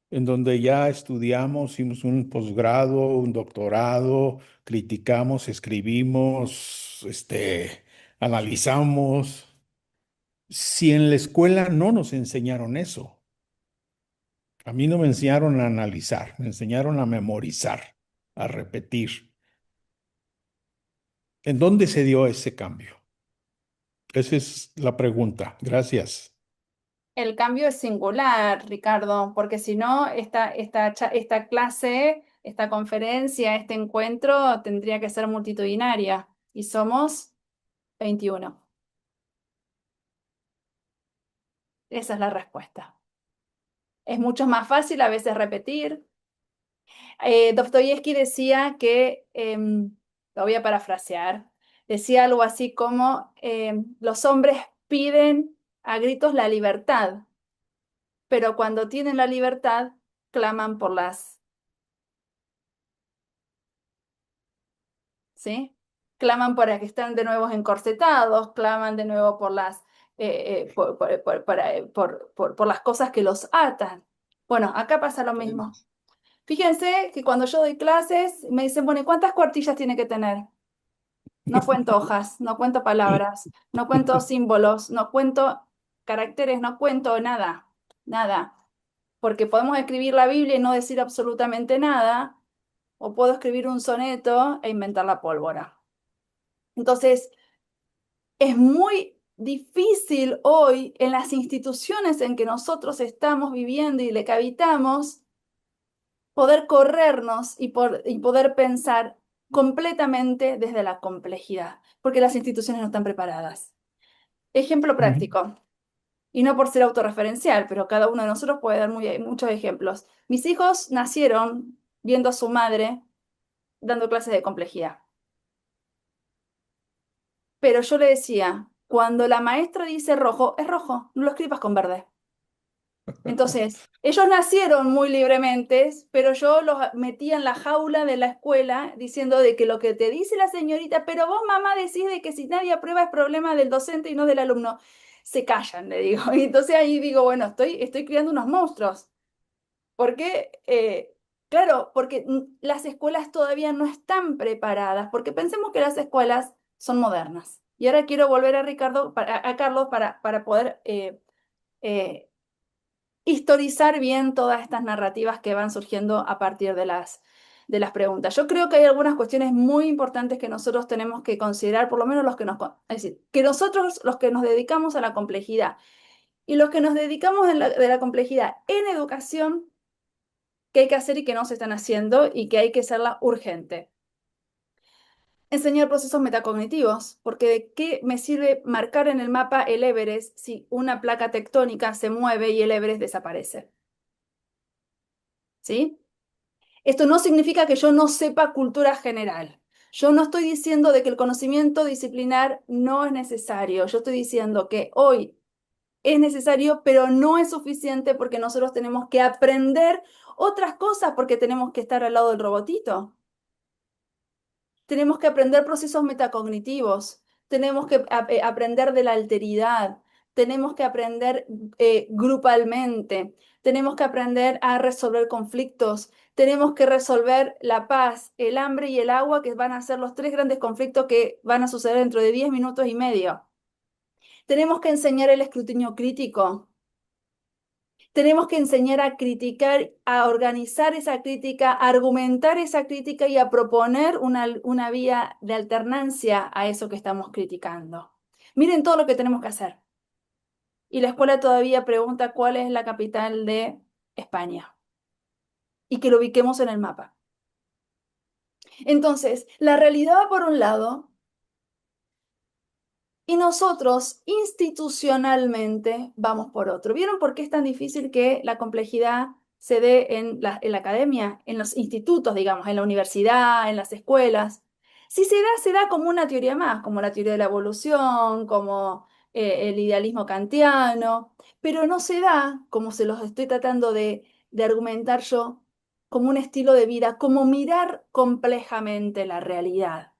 en donde ya estudiamos, hicimos un posgrado, un doctorado, criticamos, escribimos, analizamos. Si en la escuela no nos enseñaron eso, a mí no me enseñaron a analizar, me enseñaron a memorizar, a repetir. ¿En dónde se dio ese cambio? Esa es la pregunta. Gracias. El cambio es singular, Ricardo, porque si no, esta clase, esta conferencia, este encuentro tendría que ser multitudinaria y somos 21. Esa es la respuesta. Es mucho más fácil a veces repetir. Dostoyevsky decía que, lo voy a parafrasear, decía algo así como, los hombres piden a gritos la libertad, pero cuando tienen la libertad, claman por ¿sí? Claman para que estén de nuevo encorsetados, claman de nuevo por por las cosas que los atan. Bueno, acá pasa lo mismo. Fíjense que cuando yo doy clases, me dicen, bueno, ¿y cuántas cuartillas tiene que tener? No cuento hojas, no cuento palabras, no cuento símbolos, no cuento caracteres, no cuento nada, nada. Porque podemos escribir la Biblia y no decir absolutamente nada, o puedo escribir un soneto e inventar la pólvora. Entonces, es muy difícil hoy en las instituciones en que nosotros estamos viviendo y le que habitamos, poder corrernos y poder pensar completamente desde la complejidad, porque las instituciones no están preparadas. Ejemplo práctico, y no por ser autorreferencial, pero cada uno de nosotros puede dar muchos ejemplos. Mis hijos nacieron viendo a su madre dando clases de complejidad. Pero yo le decía, cuando la maestra dice rojo, es rojo, no lo escribas con verde. Entonces, ellos nacieron muy libremente, pero yo los metía en la jaula de la escuela diciendo de que lo que te dice la señorita, pero vos mamá decís de que si nadie aprueba es problema del docente y no del alumno. Se callan, le digo. Y entonces ahí digo, bueno, estoy criando unos monstruos. Porque, claro, porque las escuelas todavía no están preparadas, porque pensemos que las escuelas son modernas. Y ahora quiero volver a Carlos para poder historizar bien todas estas narrativas que van surgiendo a partir de las preguntas. Yo creo que hay algunas cuestiones muy importantes que nosotros tenemos que considerar, por lo menos es decir, que nosotros los que nos dedicamos a la complejidad y los que nos dedicamos de la complejidad en educación, que hay que hacer y que no se están haciendo y que hay que hacerla urgente. Enseñar procesos metacognitivos, porque ¿de qué me sirve marcar en el mapa el Everest si una placa tectónica se mueve y el Everest desaparece? ¿Sí? Esto no significa que yo no sepa cultura general. Yo no estoy diciendo de que el conocimiento disciplinar no es necesario. Yo estoy diciendo que hoy es necesario, pero no es suficiente porque nosotros tenemos que aprender otras cosas porque tenemos que estar al lado del robotito. Tenemos que aprender procesos metacognitivos, tenemos que aprender de la alteridad, tenemos que aprender grupalmente, tenemos que aprender a resolver conflictos, tenemos que resolver la paz, el hambre y el agua, que van a ser los tres grandes conflictos que van a suceder dentro de 10 minutos y medio. Tenemos que enseñar el escrutinio crítico. Tenemos que enseñar a criticar, a organizar esa crítica, a argumentar esa crítica y a proponer una vía de alternancia a eso que estamos criticando. Miren todo lo que tenemos que hacer. Y la escuela todavía pregunta cuál es la capital de España y que lo ubiquemos en el mapa. Entonces, la realidad va por un lado y nosotros institucionalmente vamos por otro. ¿Vieron por qué es tan difícil que la complejidad se dé en la academia, en los institutos, digamos, en la universidad, en las escuelas? Si se da como una teoría más, como la teoría de la evolución, como el idealismo kantiano, pero no se da, como se los estoy tratando de argumentar yo, como un estilo de vida, como mirar complejamente la realidad.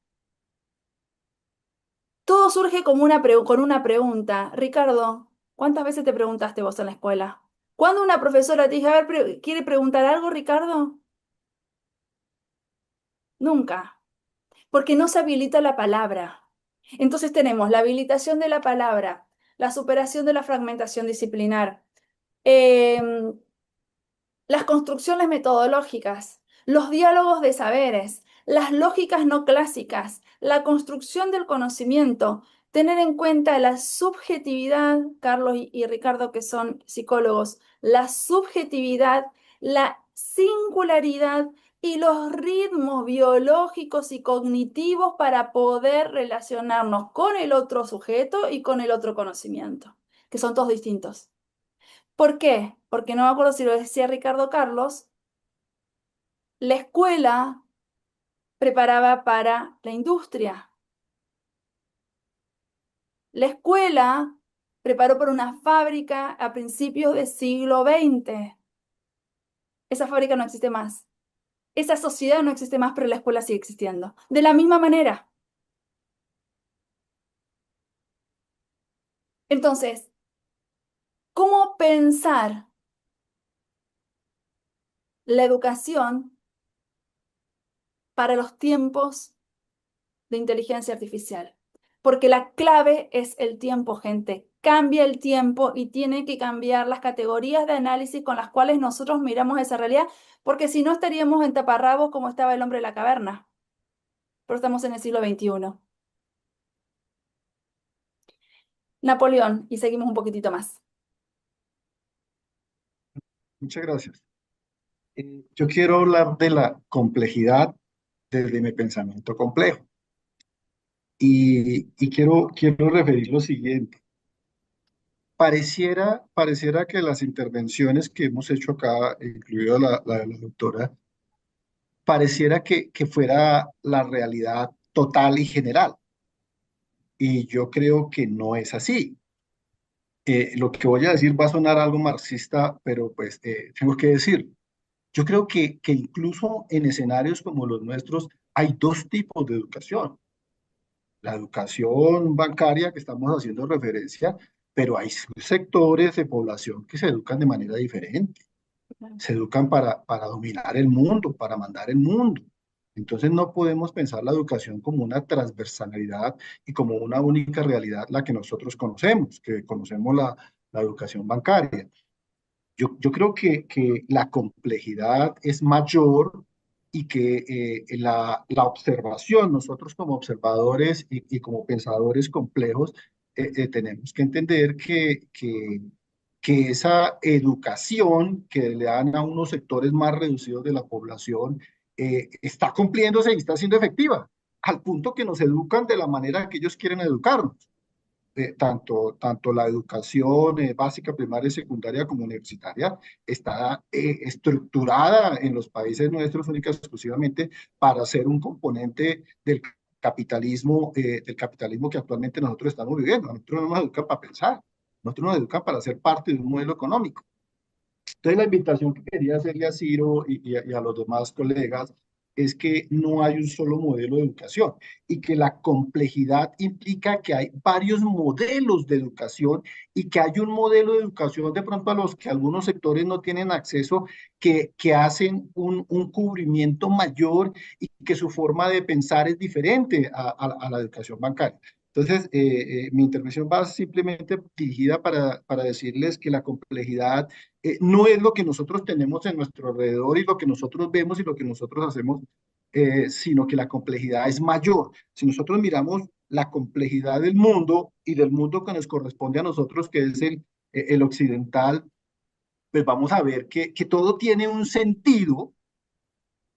Todo surge como con una pregunta. Ricardo, ¿cuántas veces te preguntaste vos en la escuela? ¿Cuándo una profesora te dice, a ver, ¿quiere preguntar algo, Ricardo? Nunca, porque no se habilita la palabra. Entonces tenemos la habilitación de la palabra, la superación de la fragmentación disciplinar, em, las construcciones metodológicas, los diálogos de saberes, las lógicas no clásicas, la construcción del conocimiento, tener en cuenta la subjetividad, Carlos y Ricardo, que son psicólogos, la subjetividad, la singularidad y los ritmos biológicos y cognitivos para poder relacionarnos con el otro sujeto y con el otro conocimiento, que son todos distintos. ¿Por qué? Porque no me acuerdo si lo decía Ricardo Carlos, la escuela preparaba para la industria. La escuela preparó para una fábrica a principios del siglo XX. Esa fábrica no existe más. Esa sociedad no existe más, pero la escuela sigue existiendo. De la misma manera. Entonces, ¿cómo pensar la educación para los tiempos de inteligencia artificial? Porque la clave es el tiempo, gente. Cambia el tiempo y tiene que cambiar las categorías de análisis con las cuales nosotros miramos esa realidad, porque si no estaríamos en taparrabos como estaba el hombre de la caverna. Pero estamos en el siglo XXI. Napoleón, y seguimos un poquitito más. Muchas gracias. Yo quiero hablar de la complejidad desde mi pensamiento complejo. Y quiero referir lo siguiente. Pareciera que las intervenciones que hemos hecho acá, incluida la de la doctora, pareciera que fuera la realidad total y general. Y yo creo que no es así. Lo que voy a decir va a sonar algo marxista, pero pues tengo que decir. Yo creo que incluso en escenarios como los nuestros hay dos tipos de educación. La educación bancaria que estamos haciendo referencia, pero hay sectores de población que se educan de manera diferente. Se educan para dominar el mundo, para mandar el mundo. Entonces no podemos pensar la educación como una transversalidad y como una única realidad la que nosotros conocemos, que conocemos la educación bancaria. Yo creo que la complejidad es mayor y que la observación, nosotros como observadores y como pensadores complejos, tenemos que entender que esa educación que le dan a unos sectores más reducidos de la población está cumpliéndose y está siendo efectiva, al punto que nos educan de la manera que ellos quieren educarnos tanto la educación básica, primaria y secundaria como universitaria está estructurada en los países nuestros única y exclusivamente para ser un componente del capitalismo que actualmente nosotros estamos viviendo. Nosotros no nos educan para pensar, nosotros nos educan para ser parte de un modelo económico. Entonces, la invitación que quería hacerle a Ciro y a los demás colegas es que no hay un solo modelo de educación y que la complejidad implica que hay varios modelos de educación y que hay un modelo de educación de pronto a los que algunos sectores no tienen acceso, que hacen un cubrimiento mayor y que su forma de pensar es diferente a la educación bancaria. Entonces, mi intervención va simplemente dirigida para decirles que la complejidad no es lo que nosotros tenemos en nuestro alrededor y lo que nosotros vemos y lo que nosotros hacemos, sino que la complejidad es mayor. Si nosotros miramos la complejidad del mundo y del mundo que nos corresponde a nosotros, que es el occidental, pues vamos a ver que todo tiene un sentido,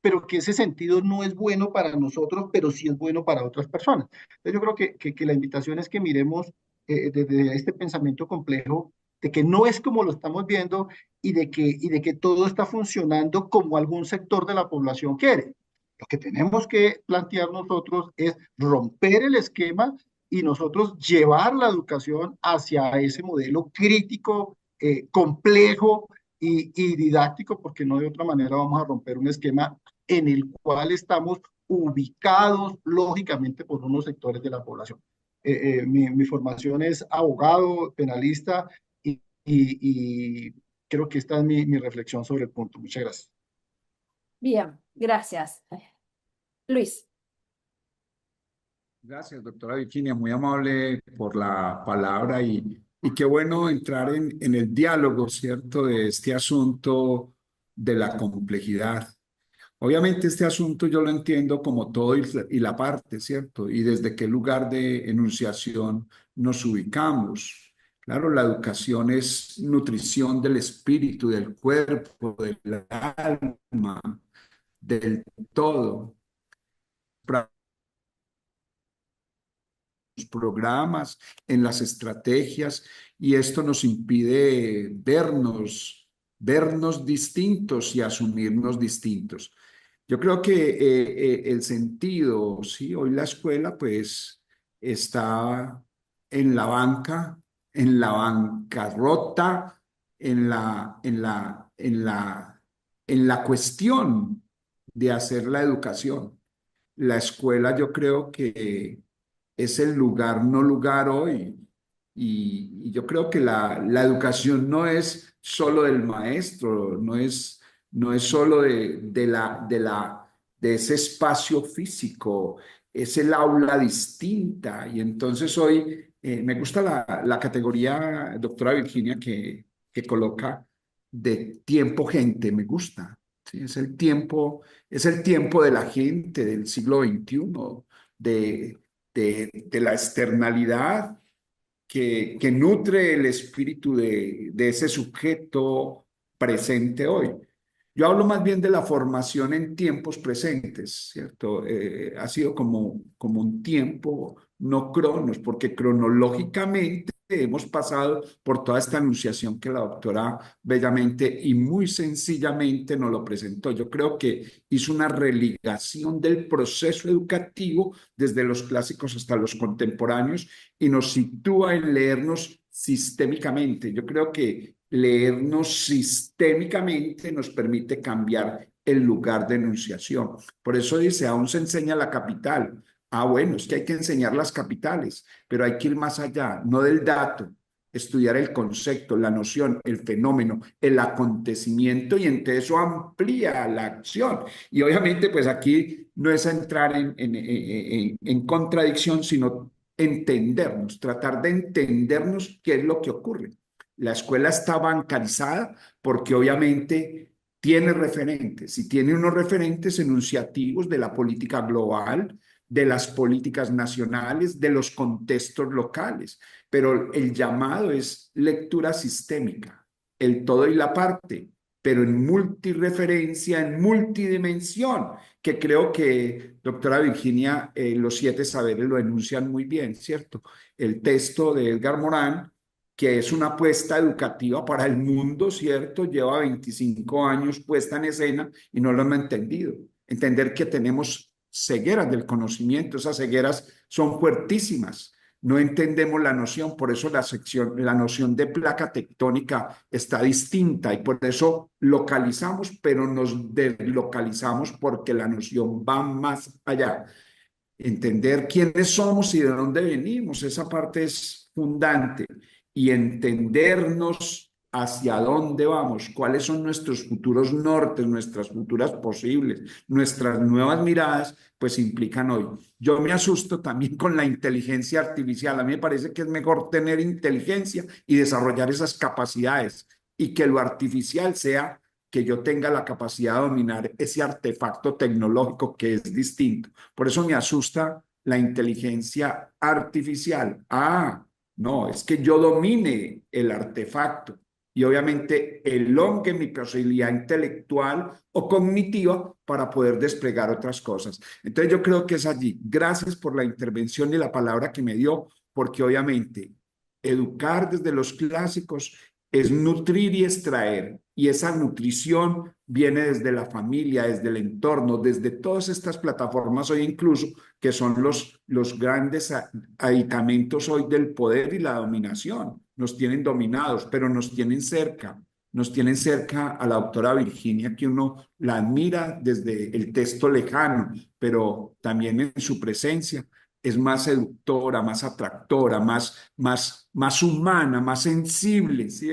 pero que ese sentido no es bueno para nosotros, pero sí es bueno para otras personas. Entonces yo creo que la invitación es que miremos desde este pensamiento complejo, de que no es como lo estamos viendo y de que todo está funcionando como algún sector de la población quiere. Lo que tenemos que plantear nosotros es romper el esquema y nosotros llevar la educación hacia ese modelo crítico, complejo y didáctico, porque no de otra manera vamos a romper un esquema en el cual estamos ubicados lógicamente por unos sectores de la población. Mi formación es abogado, penalista y Creo que esta es mi reflexión sobre el punto. Muchas gracias. Bien, gracias. Luis. Gracias, doctora Virginia, muy amable por la palabra y qué bueno entrar en el diálogo, ¿cierto?, de este asunto de la complejidad. Obviamente este asunto yo lo entiendo como todo y la parte, ¿cierto? Y desde qué lugar de enunciación nos ubicamos. Claro, la educación es nutrición del espíritu, del cuerpo, del alma, del todo. Programas, en las estrategias, y esto nos impide vernos distintos y asumirnos distintos. Yo creo que el sentido, sí, hoy la escuela pues está en la banca, en la bancarrota, en la cuestión de hacer la educación. La escuela yo creo que es el lugar, no lugar hoy. Y yo creo que la educación no es solo del maestro, no es solo de ese espacio físico, es el aula distinta. Y entonces hoy me gusta la categoría, doctora Virginia, que coloca de tiempo gente, me gusta. ¿Sí? Es el tiempo de la gente del siglo XXI, de la externalidad que nutre el espíritu de ese sujeto presente hoy. Yo hablo más bien de la formación en tiempos presentes, ¿cierto? Ha sido como un tiempo, no cronos, porque cronológicamente hemos pasado por toda esta anunciación que la doctora bellamente y muy sencillamente nos lo presentó. Yo creo que hizo una religación del proceso educativo desde los clásicos hasta los contemporáneos y nos sitúa en leernos sistémicamente. Yo creo que leernos sistémicamente nos permite cambiar el lugar de enunciación. Por eso dice, aún se enseña la capital. Ah, bueno, es que hay que enseñar las capitales, pero hay que ir más allá, no del dato, estudiar el concepto, la noción, el fenómeno, el acontecimiento, y entre eso amplía la acción. Y obviamente, pues aquí no es entrar en contradicción, sino entendernos, tratar de entendernos qué es lo que ocurre. La escuela está bancarizada porque obviamente tiene referentes y tiene unos referentes enunciativos de la política global, de las políticas nacionales, de los contextos locales, pero el llamado es lectura sistémica, el todo y la parte, pero en multireferencia, en multidimensión, que creo que, doctora Virginia, los 7 saberes lo enuncian muy bien, ¿cierto? El texto de Edgar Morán, que es una apuesta educativa para el mundo, ¿cierto? Lleva 25 años puesta en escena y no lo hemos entendido. Entender que tenemos cegueras del conocimiento, esas cegueras son fuertísimas. No entendemos la noción, por eso la noción de placa tectónica está distinta y por eso localizamos, pero nos deslocalizamos porque la noción va más allá. Entender quiénes somos y de dónde venimos, esa parte es fundante. Y entendernos hacia dónde vamos, cuáles son nuestros futuros nortes, nuestras futuras posibles, nuestras nuevas miradas, pues implican hoy. Yo me asusto también con la inteligencia artificial. A mí me parece que es mejor tener inteligencia y desarrollar esas capacidades y que lo artificial sea que yo tenga la capacidad de dominar ese artefacto tecnológico que es distinto. Por eso me asusta la inteligencia artificial. Ah, no, es que yo domine el artefacto y obviamente elongue mi posibilidad intelectual o cognitiva para poder desplegar otras cosas. Entonces yo creo que es allí. Gracias por la intervención y la palabra que me dio, porque obviamente educar desde los clásicos es nutrir y extraer, y esa nutrición viene desde la familia, desde el entorno, desde todas estas plataformas hoy incluso, que son los grandes aditamentos hoy del poder y la dominación. Nos tienen dominados, pero nos tienen cerca a la doctora Virginia, que uno la admira desde el texto lejano, pero también en su presencia, es más seductora, más atractora, más humana, más sensible, ¿sí?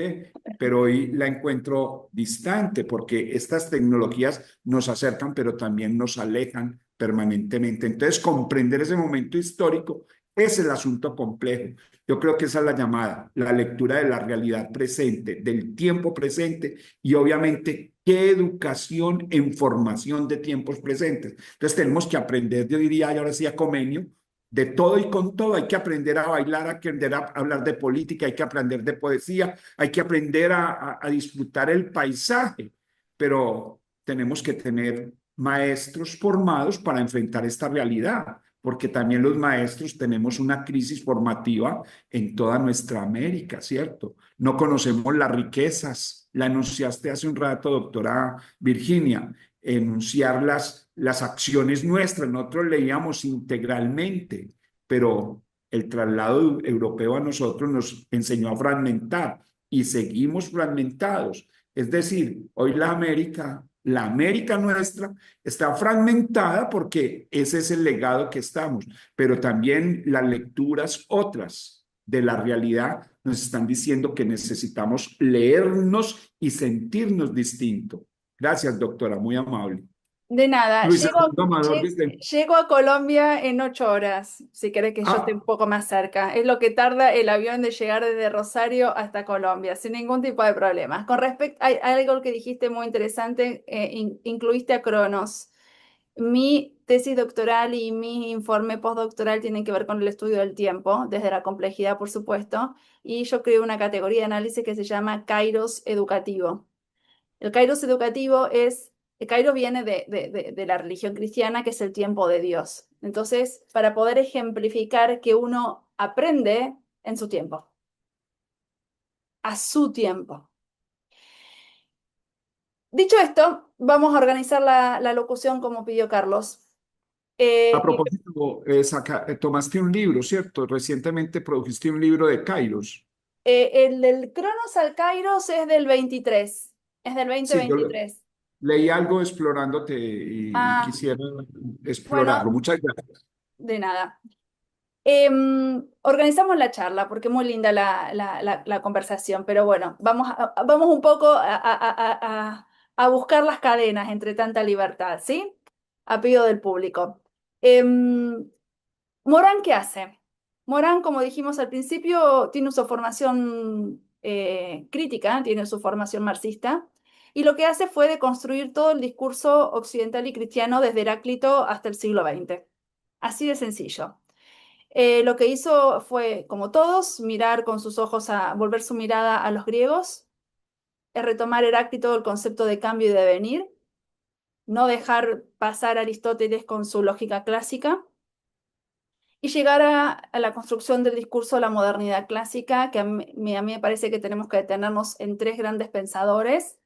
Pero hoy la encuentro distante porque estas tecnologías nos acercan, pero también nos alejan permanentemente. Entonces, comprender ese momento histórico es el asunto complejo. Yo creo que esa es la llamada, la lectura de la realidad presente, del tiempo presente y obviamente qué educación en formación de tiempos presentes. Entonces tenemos que aprender, yo diría, y ahora sí a Comenio, de todo y con todo. Hay que aprender a bailar, hay que aprender a hablar de política, hay que aprender de poesía, hay que aprender a disfrutar el paisaje, pero tenemos que tener maestros formados para enfrentar esta realidad, porque también los maestros tenemos una crisis formativa en toda nuestra América, ¿cierto? No conocemos las riquezas, la enunciaste hace un rato, doctora Virginia, enunciar las acciones nuestras. Nosotros leíamos integralmente, pero el traslado europeo a nosotros nos enseñó a fragmentar y seguimos fragmentados. Es decir, hoy la América nuestra está fragmentada porque ese es el legado que estamos, pero también las lecturas otras de la realidad nos están diciendo que necesitamos leernos y sentirnos distinto. Gracias, doctora, muy amable. De nada, Luis Armando Amador llego a Colombia en 8 horas, si querés que yo esté un Ah, poco más cerca. Es lo que tarda el avión de llegar desde Rosario hasta Colombia, sin ningún tipo de problemas. Con respecto, hay algo que dijiste muy interesante, incluiste a Cronos. Mi tesis doctoral y mi informe postdoctoral tienen que ver con el estudio del tiempo, desde la complejidad, por supuesto, y yo creo una categoría de análisis que se llama Kairos educativo. El Kairos educativo el Kairos viene de la religión cristiana, que es el tiempo de Dios. Entonces, para poder ejemplificar que uno aprende en su tiempo, a su tiempo. Dicho esto, vamos a organizar la locución como pidió Carlos. a Y propósito, tomaste un libro, ¿cierto? Recientemente produjiste un libro de Kairos. el del Cronos al Kairos es del 23, es del Sí, yo 2023. leí algo explorándote y Ah, quisiera explorarlo. bueno, Muchas gracias. de nada. Organizamos la charla porque muy linda la conversación, pero bueno, vamos un poco a buscar las cadenas entre tanta libertad, ¿sí? A pedido del público. Em, Morán, ¿qué hace? Morán, como dijimos al principio, tiene su formación crítica, tiene su formación marxista, y lo que hace fue deconstruir todo el discurso occidental y cristiano desde Heráclito hasta el siglo XX. Así de sencillo. Lo que hizo fue, como todos, mirar con sus ojos volver su mirada a los griegos, retomar Heráclito el concepto de cambio y devenir, no dejar pasar a Aristóteles con su lógica clásica y llegar a la construcción del discurso de la modernidad clásica, que a mí me parece que tenemos que detenernos en tres grandes pensadores,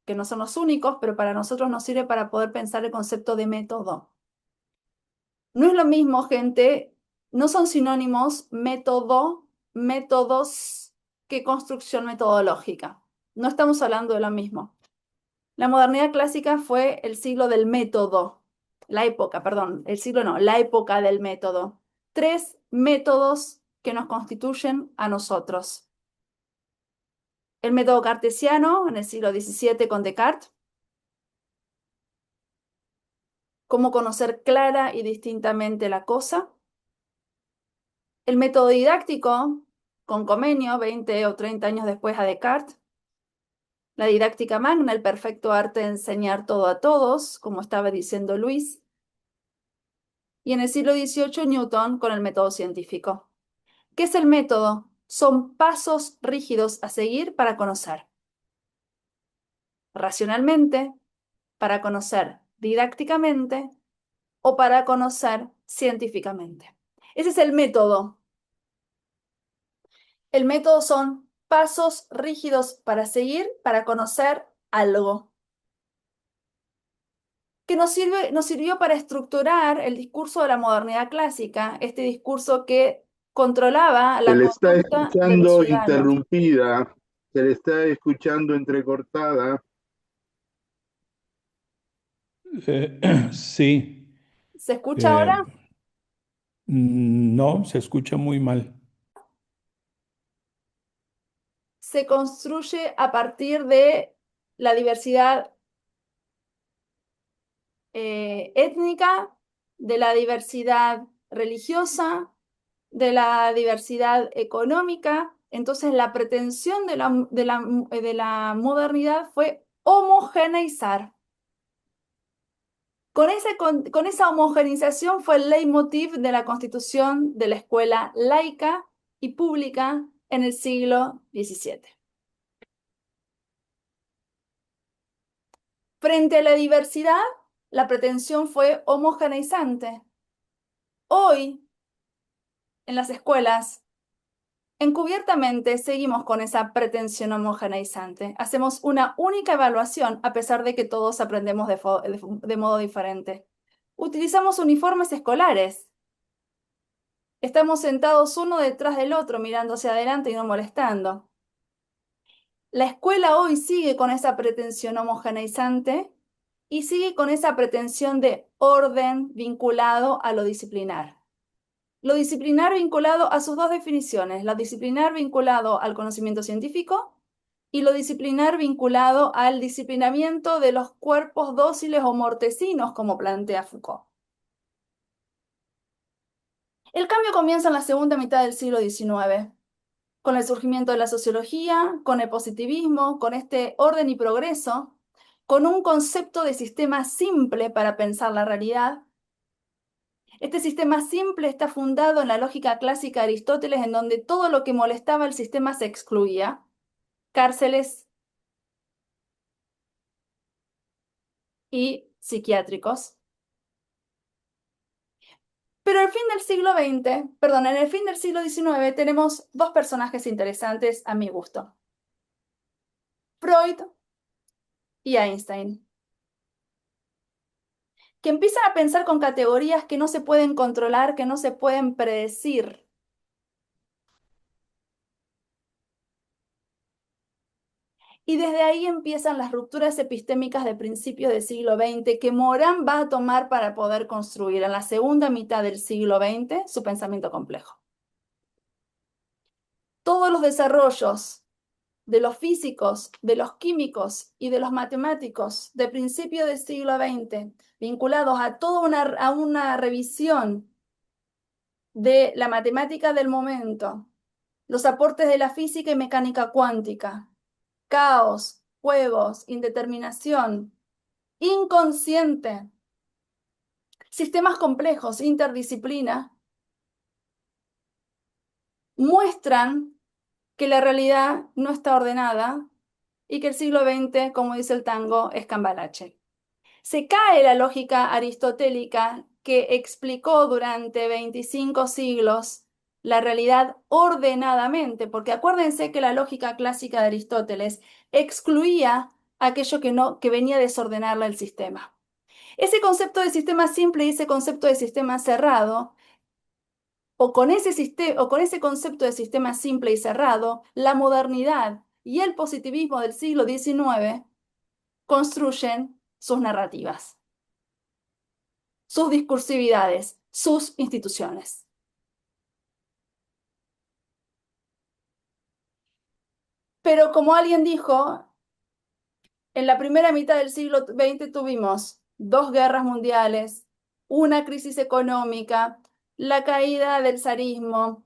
que no son los únicos, pero para nosotros nos sirve para poder pensar el concepto de método. No es lo mismo, gente, no son sinónimos método, métodos que construcción metodológica. No estamos hablando de lo mismo. La modernidad clásica fue el siglo del método, la época, perdón, el siglo no, la época del método. Tres métodos que nos constituyen a nosotros. El método cartesiano en el siglo XVII con Descartes, cómo conocer clara y distintamente la cosa. El método didáctico con Comenio, 20 o 30 años después a Descartes. La didáctica magna, el perfecto arte de enseñar todo a todos, como estaba diciendo Luis. Y en el siglo XVIII, Newton con el método científico. ¿Qué es el método? Son pasos rígidos a seguir para conocer. Racionalmente, para conocer didácticamente o para conocer científicamente. Ese es el método. El método son pasos rígidos para seguir, para conocer algo, que nos sirvió para estructurar el discurso de la modernidad clásica, este discurso que controlaba Se la le está conducta de los escuchando ciudadanos. interrumpida, se le está escuchando entrecortada. Sí. ¿Se escucha ahora? No, se escucha muy mal. Se construye a partir de la diversidad étnica, de la diversidad religiosa, de la diversidad económica. Entonces, la pretensión de la modernidad fue homogeneizar. Con esa homogeneización fue el leitmotiv de la constitución de la escuela laica y pública en el siglo XVII. Frente a la diversidad, la pretensión fue homogeneizante. Hoy, en las escuelas, encubiertamente seguimos con esa pretensión homogeneizante. Hacemos una única evaluación a pesar de que todos aprendemos de modo diferente. Utilizamos uniformes escolares. Estamos sentados uno detrás del otro, mirando hacia adelante y no molestando. La escuela hoy sigue con esa pretensión homogeneizante y sigue con esa pretensión de orden vinculado a lo disciplinar. Lo disciplinar vinculado a sus dos definiciones, lo disciplinar vinculado al conocimiento científico y lo disciplinar vinculado al disciplinamiento de los cuerpos dóciles o mortecinos, como plantea Foucault. El cambio comienza en la segunda mitad del siglo XIX, con el surgimiento de la sociología, con el positivismo, con este orden y progreso, con un concepto de sistema simple para pensar la realidad. Este sistema simple está fundado en la lógica clásica de Aristóteles, en donde todo lo que molestaba al sistema se excluía. Cárceles y psiquiátricos. Pero en el fin del siglo XIX tenemos dos personajes interesantes a mi gusto. Freud y Einstein, que empiezan a pensar con categorías que no se pueden controlar, que no se pueden predecir. Y desde ahí empiezan las rupturas epistémicas de principios del siglo XX que Morán va a tomar para poder construir en la segunda mitad del siglo XX su pensamiento complejo. Todos los desarrollos de los físicos, de los químicos y de los matemáticos de principio del siglo XX, vinculados a toda una revisión de la matemática del momento, los aportes de la física y mecánica cuántica, caos, juegos, indeterminación, inconsciente, sistemas complejos, interdisciplina, muestran que la realidad no está ordenada y que el siglo XX, como dice el tango, es cambalache. Se cae la lógica aristotélica que explicó durante 25 siglos la realidad ordenadamente, porque acuérdense que la lógica clásica de Aristóteles excluía aquello que venía a desordenarle el sistema. Ese concepto de sistema simple y ese concepto de sistema cerrado, o con ese concepto de sistema simple y cerrado, la modernidad y el positivismo del siglo XIX construyen sus narrativas, sus discursividades, sus instituciones. Pero como alguien dijo, en la primera mitad del siglo XX tuvimos 2 guerras mundiales, una crisis económica, la caída del zarismo,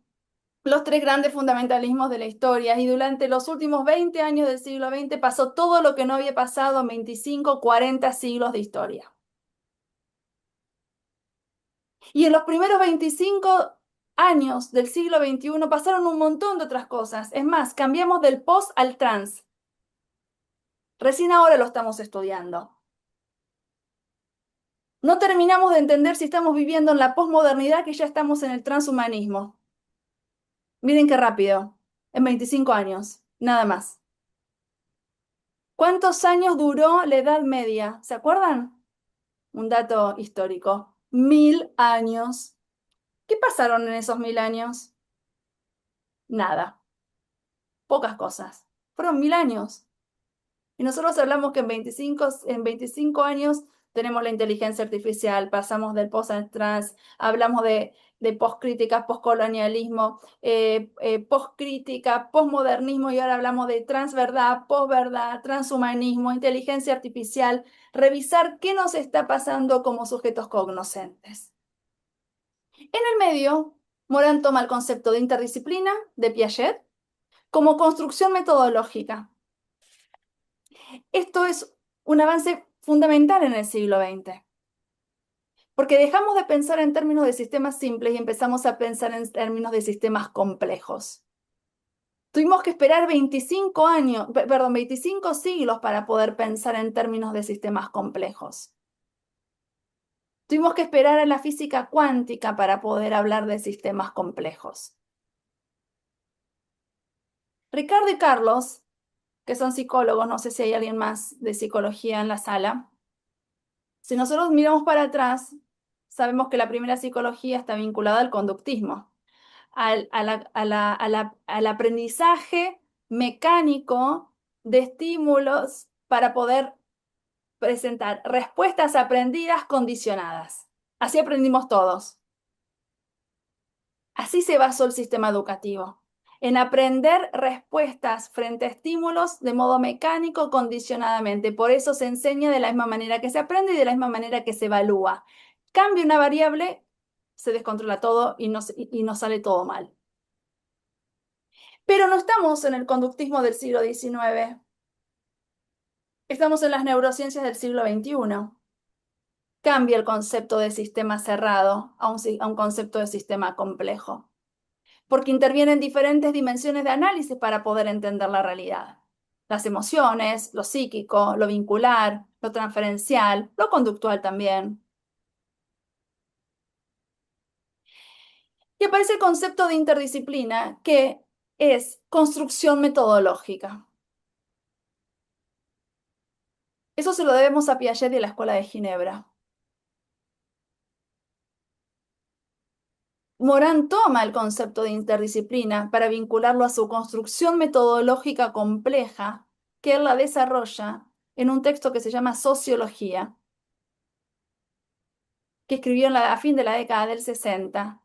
los 3 grandes fundamentalismos de la historia, y durante los últimos 20 años del siglo XX pasó todo lo que no había pasado en 25, 40 siglos de historia. Y en los primeros 25 años del siglo XXI pasaron un montón de otras cosas. Es más, cambiamos del post al trans. Recién ahora lo estamos estudiando. No terminamos de entender si estamos viviendo en la posmodernidad, que ya estamos en el transhumanismo. Miren qué rápido, en 25 años, nada más. ¿Cuántos años duró la Edad Media? ¿Se acuerdan? Un dato histórico. 1000 años. ¿Qué pasaron en esos 1000 años? Nada. Pocas cosas. Fueron 1000 años. Y nosotros hablamos que en 25 años tenemos la inteligencia artificial, pasamos del post al trans, hablamos de de postcrítica, postcolonialismo, postcrítica, postmodernismo, y ahora hablamos de transverdad, posverdad, transhumanismo, inteligencia artificial, revisar qué nos está pasando como sujetos cognoscentes. En el medio, Morán toma el concepto de interdisciplina de Piaget como construcción metodológica. Esto es un avance fundamental en el siglo XX, porque dejamos de pensar en términos de sistemas simples y empezamos a pensar en términos de sistemas complejos. Tuvimos que esperar 25 siglos para poder pensar en términos de sistemas complejos. Tuvimos que esperar a la física cuántica para poder hablar de sistemas complejos. Ricardo y Carlos, que son psicólogos, no sé si hay alguien más de psicología en la sala. Si nosotros miramos para atrás, sabemos que la primera psicología está vinculada al conductismo, al aprendizaje mecánico de estímulos para poder presentar respuestas aprendidas condicionadas. Así aprendimos todos. Así se basó el sistema educativo, en aprender respuestas frente a estímulos de modo mecánico condicionadamente. Por eso se enseña de la misma manera que se aprende y de la misma manera que se evalúa. Cambia una variable, se descontrola todo y nos sale todo mal. Pero no estamos en el conductismo del siglo XIX. Estamos en las neurociencias del siglo XXI. Cambia el concepto de sistema cerrado a un concepto de sistema complejo, porque intervienen diferentes dimensiones de análisis para poder entender la realidad. Las emociones, lo psíquico, lo vincular, lo transferencial, lo conductual también. Y aparece el concepto de interdisciplina, que es construcción metodológica. Eso se lo debemos a Piaget y a la Escuela de Ginebra. Morán toma el concepto de interdisciplina para vincularlo a su construcción metodológica compleja, que él la desarrolla en un texto que se llama Sociología, que escribió a fin de la década del 60.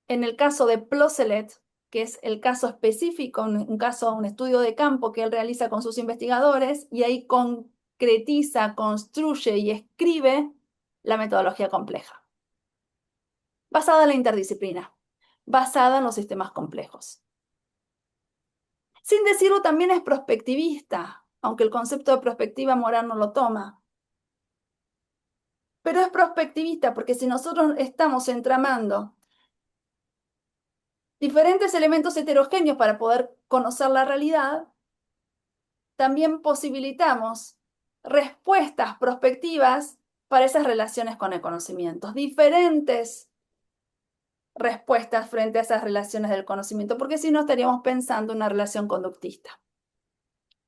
En el caso de Plosselet, que es el caso específico, un estudio de campo que él realiza con sus investigadores, y ahí concretiza, construye y escribe la metodología compleja, basada en la interdisciplina, basada en los sistemas complejos. Sin decirlo, también es prospectivista, aunque el concepto de prospectiva Morán no lo toma. Pero es prospectivista porque si nosotros estamos entramando diferentes elementos heterogéneos para poder conocer la realidad, también posibilitamos respuestas prospectivas para esas relaciones con el conocimiento, diferentes respuestas frente a esas relaciones del conocimiento, porque si no estaríamos pensando en una relación conductista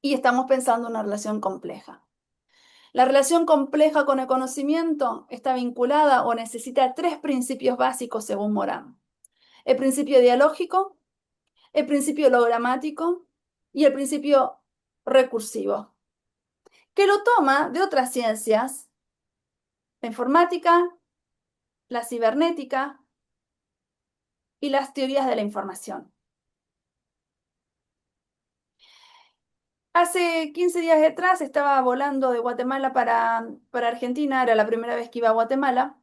y estamos pensando en una relación compleja. La relación compleja con el conocimiento está vinculada o necesita 3 principios básicos según Morán: el principio dialógico, el principio logramático y el principio recursivo, que lo toma de otras ciencias: la informática, la cibernética y las teorías de la información. Hace 15 días atrás estaba volando de Guatemala para Argentina, era la primera vez que iba a Guatemala,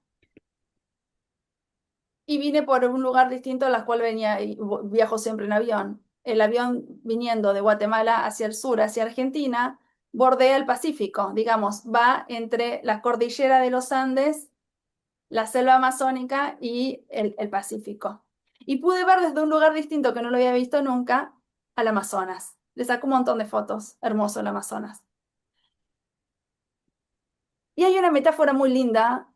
y vine por un lugar distinto al cual venía, y viajo siempre en avión. El avión viniendo de Guatemala hacia el sur, hacia Argentina, bordea el Pacífico, digamos, va entre la cordillera de los Andes, la selva amazónica y el Pacífico. Y pude ver desde un lugar distinto que no lo había visto nunca, al Amazonas. Le saco un montón de fotos, hermoso el Amazonas. Y hay una metáfora muy linda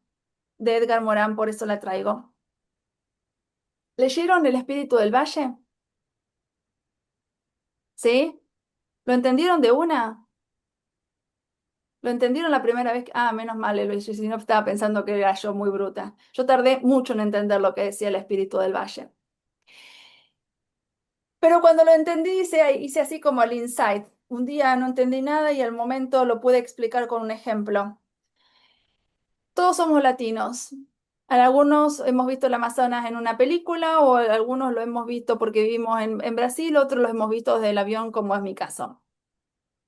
de Edgar Morán, por eso la traigo. ¿Leyeron El espíritu del valle? ¿Sí? ¿Lo entendieron de una? ¿Lo entendieron la primera vez? Ah, menos mal, si no estaba pensando que era yo muy bruta. Yo tardé mucho en entender lo que decía el espíritu del valle. Pero cuando lo entendí, hice así como el insight. Un día no entendí nada y al momento lo pude explicar con un ejemplo. Todos somos latinos. Algunos hemos visto el Amazonas en una película o algunos lo hemos visto porque vivimos en Brasil, otros lo hemos visto desde el avión, como es mi caso.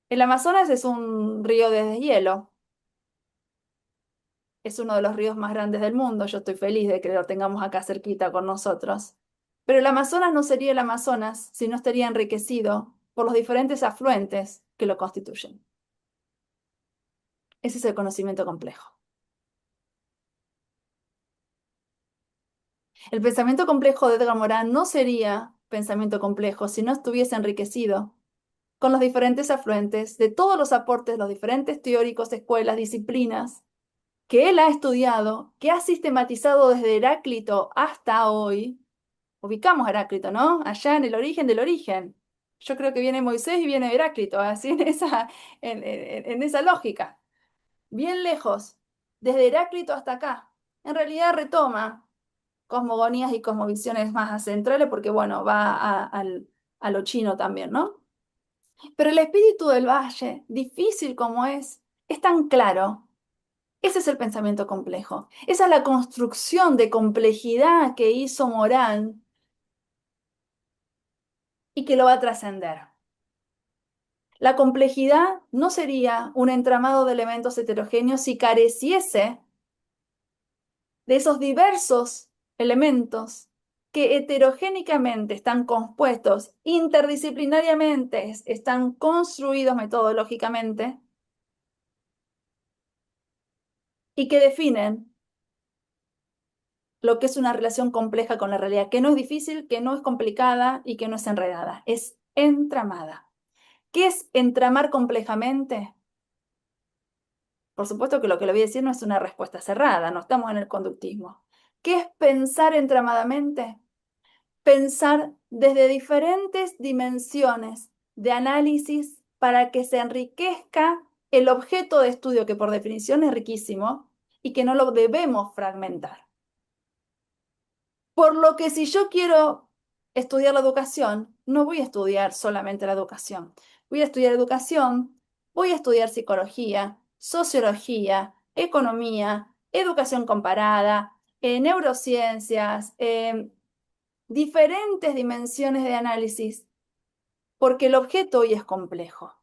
El Amazonas es un río de deshielo. Es uno de los ríos más grandes del mundo. Yo estoy feliz de que lo tengamos acá cerquita con nosotros. Pero el Amazonas no sería el Amazonas si no estaría enriquecido por los diferentes afluentes que lo constituyen. Ese es el conocimiento complejo. El pensamiento complejo de Edgar Morin no sería pensamiento complejo si no estuviese enriquecido con los diferentes afluentes de todos los aportes, los diferentes teóricos, escuelas, disciplinas que él ha estudiado, que ha sistematizado desde Heráclito hasta hoy. Ubicamos a Heráclito, ¿no? Allá en el origen del origen. Yo creo que viene Moisés y viene Heráclito, así en esa lógica. Bien lejos, desde Heráclito hasta acá. En realidad retoma cosmogonías y cosmovisiones más centrales porque, bueno, va a lo chino también, ¿no? Pero el espíritu del valle, difícil como es tan claro. Ese es el pensamiento complejo. Esa es la construcción de complejidad que hizo Morán y que lo va a trascender. La complejidad no sería un entramado de elementos heterogéneos si careciese de esos diversos elementos que heterogénicamente están compuestos, interdisciplinariamente están construidos metodológicamente y que definen lo que es una relación compleja con la realidad, que no es difícil, que no es complicada y que no es enredada, es entramada. ¿Qué es entramar complejamente? Por supuesto que lo que le voy a decir no es una respuesta cerrada, no estamos en el conductismo. ¿Qué es pensar entramadamente? Pensar desde diferentes dimensiones de análisis para que se enriquezca el objeto de estudio, que por definición es riquísimo y que no lo debemos fragmentar. Por lo que si yo quiero estudiar la educación, no voy a estudiar solamente la educación. Voy a estudiar educación, voy a estudiar psicología, sociología, economía, educación comparada, neurociencias, diferentes dimensiones de análisis, porque el objeto hoy es complejo.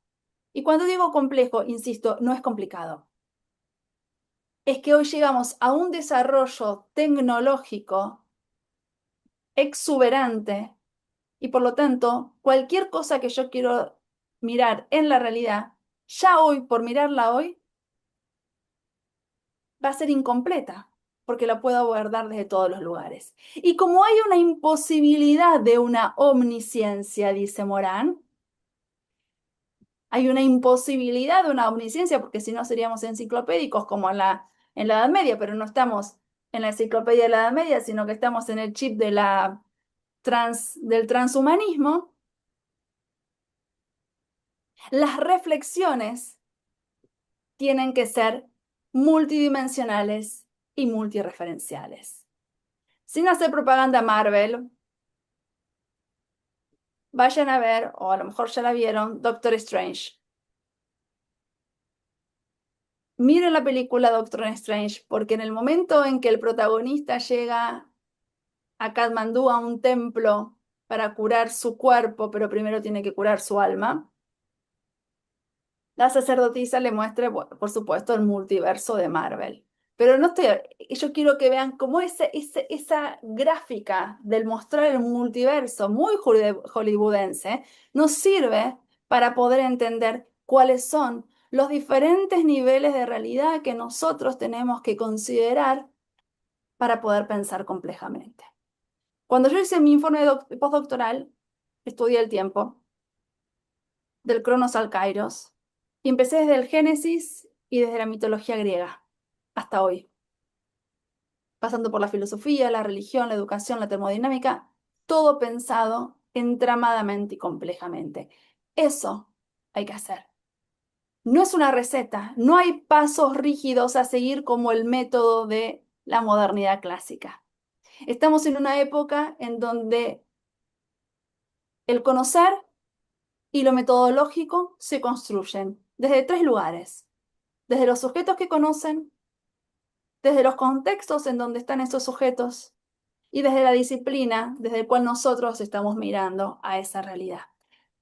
Y cuando digo complejo, insisto, no es complicado. Es que hoy llegamos a un desarrollo tecnológico exuberante y por lo tanto, cualquier cosa que yo quiero mirar en la realidad, ya hoy, por mirarla hoy, va a ser incompleta, porque la puedo abordar desde todos los lugares. Y como hay una imposibilidad de una omnisciencia, dice Morán, hay una imposibilidad de una omnisciencia, porque si no seríamos enciclopédicos como en la Edad Media, pero no estamos en la enciclopedia de la Edad Media, sino que estamos en el chip de del transhumanismo. Las reflexiones tienen que ser multidimensionales y multireferenciales. Sin hacer propaganda Marvel, vayan a ver, o a lo mejor ya la vieron, Doctor Strange. Miren la película Doctor Strange, porque en el momento en que el protagonista llega a Katmandú, a un templo, para curar su cuerpo, pero primero tiene que curar su alma, la sacerdotisa le muestra, bueno, por supuesto, el multiverso de Marvel. Pero yo quiero que vean cómo esa gráfica del mostrar el multiverso muy hollywoodense nos sirve para poder entender cuáles son los diferentes niveles de realidad que nosotros tenemos que considerar para poder pensar complejamente. Cuando yo hice mi informe postdoctoral, estudié el tiempo, del Cronos al Kairos, y empecé desde el Génesis y desde la mitología griega hasta hoy, pasando por la filosofía, la religión, la educación, la termodinámica, todo pensado entramadamente y complejamente. Eso hay que hacer. No es una receta, no hay pasos rígidos a seguir como el método de la modernidad clásica. Estamos en una época en donde el conocer y lo metodológico se construyen desde tres lugares: desde los sujetos que conocen, desde los contextos en donde están esos sujetos y desde la disciplina desde el cual nosotros estamos mirando a esa realidad.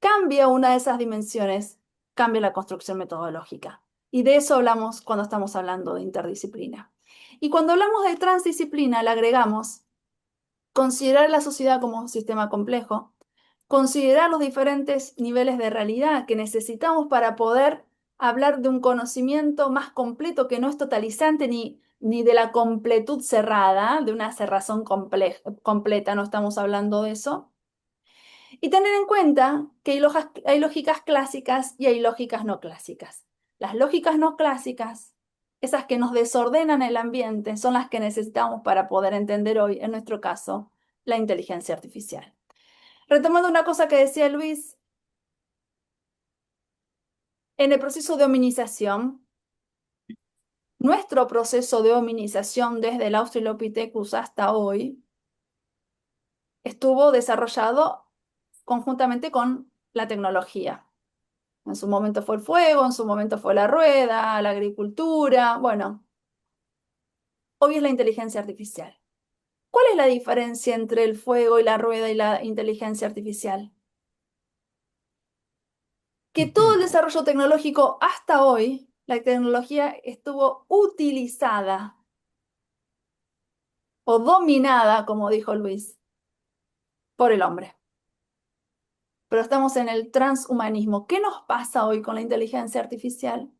Cambia una de esas dimensiones, cambia la construcción metodológica. Y de eso hablamos cuando estamos hablando de interdisciplina. Y cuando hablamos de transdisciplina, le agregamos considerar la sociedad como un sistema complejo, considerar los diferentes niveles de realidad que necesitamos para poder hablar de un conocimiento más completo que no es totalizante ni de la completud cerrada, de una cerrazón completa, no estamos hablando de eso. Y tener en cuenta que hay lógicas clásicas y hay lógicas no clásicas. Las lógicas no clásicas, esas que nos desordenan el ambiente, son las que necesitamos para poder entender hoy, en nuestro caso, la inteligencia artificial. Retomando una cosa que decía Luis, en el proceso de hominización, nuestro proceso de hominización desde el Australopithecus hasta hoy estuvo desarrollado conjuntamente con la tecnología. En su momento fue el fuego, en su momento fue la rueda, la agricultura, bueno, hoy es la inteligencia artificial. ¿Cuál es la diferencia entre el fuego y la rueda y la inteligencia artificial? Que todo el desarrollo tecnológico hasta hoy, la tecnología estuvo utilizada o dominada, como dijo Luis, por el hombre. Pero estamos en el transhumanismo. ¿Qué nos pasa hoy con la inteligencia artificial?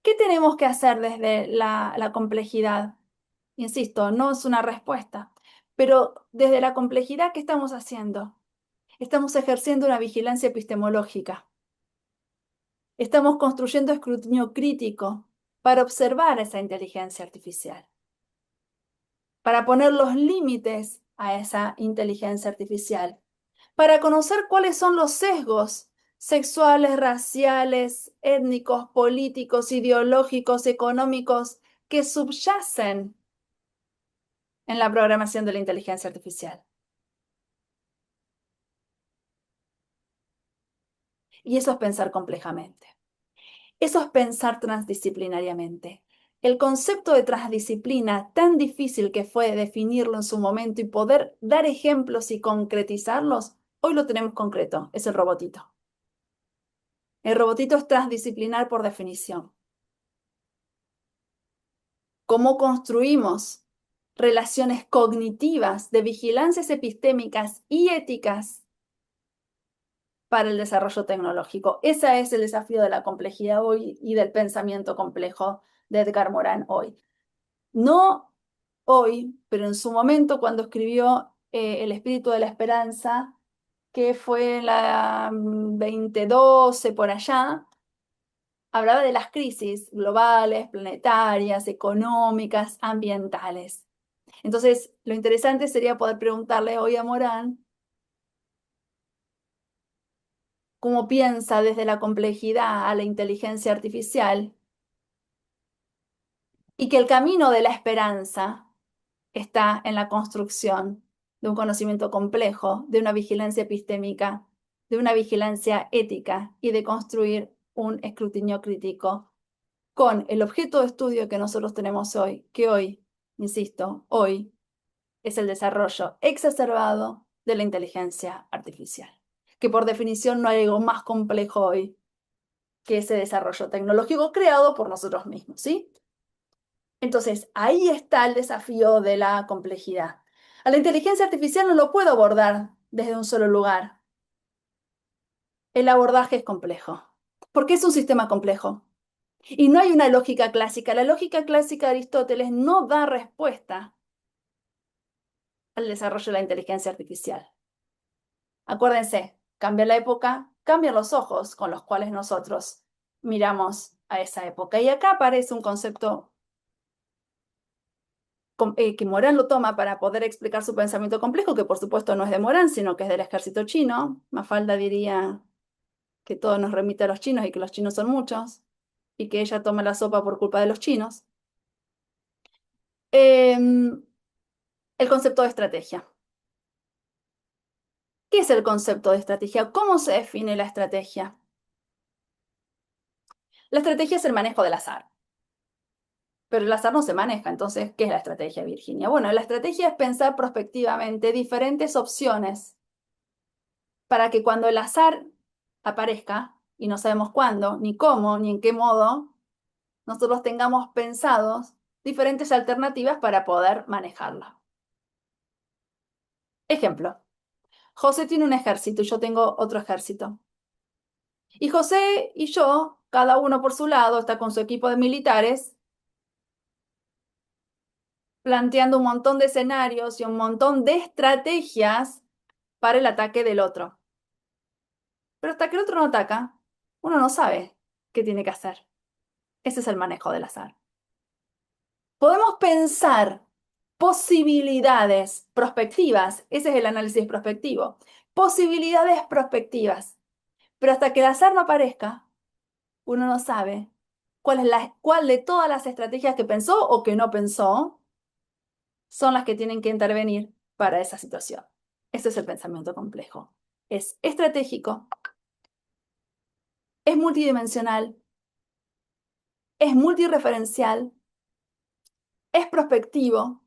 ¿Qué tenemos que hacer desde la complejidad? Insisto, no es una respuesta, pero desde la complejidad, ¿qué estamos haciendo? Estamos ejerciendo una vigilancia epistemológica. Estamos construyendo escrutinio crítico para observar esa inteligencia artificial, para poner los límites a esa inteligencia artificial, para conocer cuáles son los sesgos sexuales, raciales, étnicos, políticos, ideológicos, económicos que subyacen en la programación de la inteligencia artificial. Y eso es pensar complejamente. Eso es pensar transdisciplinariamente. El concepto de transdisciplina, tan difícil que fue definirlo en su momento y poder dar ejemplos y concretizarlos, hoy lo tenemos concreto, es el robotito. El robotito es transdisciplinar por definición. ¿Cómo construimos relaciones cognitivas de vigilancias epistémicas y éticas para el desarrollo tecnológico? Ese es el desafío de la complejidad hoy y del pensamiento complejo de Edgar Morin hoy. No hoy, pero en su momento cuando escribió El espíritu de la esperanza, que fue en la 2012 por allá, hablaba de las crisis globales, planetarias, económicas, ambientales. Entonces, lo interesante sería poder preguntarle hoy a Morin cómo piensa desde la complejidad a la inteligencia artificial y que el camino de la esperanza está en la construcción de un conocimiento complejo, de una vigilancia epistémica, de una vigilancia ética y de construir un escrutinio crítico con el objeto de estudio que nosotros tenemos hoy, que hoy, insisto, hoy es el desarrollo exacerbado de la inteligencia artificial, que por definición no hay algo más complejo hoy que ese desarrollo tecnológico creado por nosotros mismos, ¿sí? Entonces, ahí está el desafío de la complejidad. A la inteligencia artificial no lo puedo abordar desde un solo lugar. El abordaje es complejo, porque es un sistema complejo. Y no hay una lógica clásica. La lógica clásica de Aristóteles no da respuesta al desarrollo de la inteligencia artificial. Acuérdense, cambia la época, cambian los ojos con los cuales nosotros miramos a esa época. Y acá aparece un concepto que Morin lo toma para poder explicar su pensamiento complejo, que por supuesto no es de Morin, sino que es del ejército chino. Mafalda diría que todo nos remite a los chinos y que los chinos son muchos, y que ella toma la sopa por culpa de los chinos. El concepto de estrategia. ¿Qué es el concepto de estrategia? ¿Cómo se define la estrategia? La estrategia es el manejo del azar. pero el azar no se maneja. Entonces, ¿qué es la estrategia, Virginia? Bueno, la estrategia es pensar prospectivamente diferentes opciones para que cuando el azar aparezca, y no sabemos cuándo, ni cómo, ni en qué modo, nosotros tengamos pensados diferentes alternativas para poder manejarla. Ejemplo, José tiene un ejército y yo tengo otro ejército. Y José y yo, cada uno por su lado, está con su equipo de militares, planteando un montón de escenarios y un montón de estrategias para el ataque del otro. Pero hasta que el otro no ataca, uno no sabe qué tiene que hacer. Ese es el manejo del azar. Podemos pensar posibilidades prospectivas, ese es el análisis prospectivo, posibilidades prospectivas, pero hasta que el azar no aparezca, uno no sabe cuál de todas las estrategias que pensó o que no pensó son las que tienen que intervenir para esa situación. Ese es el pensamiento complejo. Es estratégico, es multidimensional, es multireferencial, es prospectivo,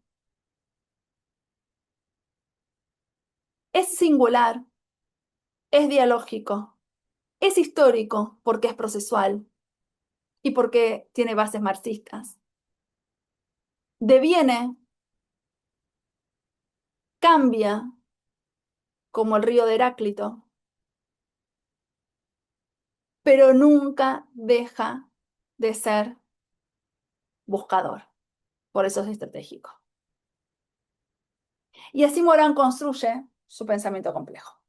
es singular, es dialógico, es histórico porque es procesual y porque tiene bases marxistas. Deviene, cambia, como el río de Heráclito, pero nunca deja de ser buscador. Por eso es estratégico. Y así Morán construye su pensamiento complejo.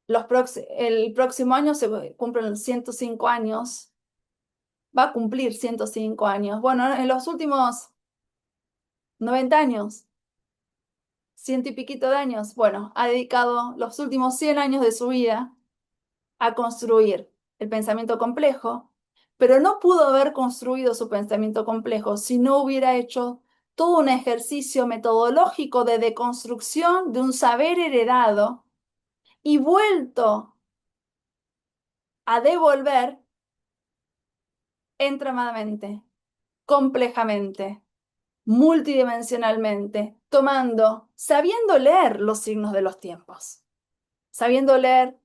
El próximo año se cumplen 105 años. Va a cumplir 105 años. Bueno, en los últimos 90 años, 100 y piquito de años, bueno, ha dedicado los últimos 100 años de su vida a construir el pensamiento complejo, pero no pudo haber construido su pensamiento complejo si no hubiera hecho todo un ejercicio metodológico de deconstrucción de un saber heredado y vuelto a devolver entramadamente, complejamente, multidimensionalmente, sabiendo leer los signos de los tiempos, sabiendo leer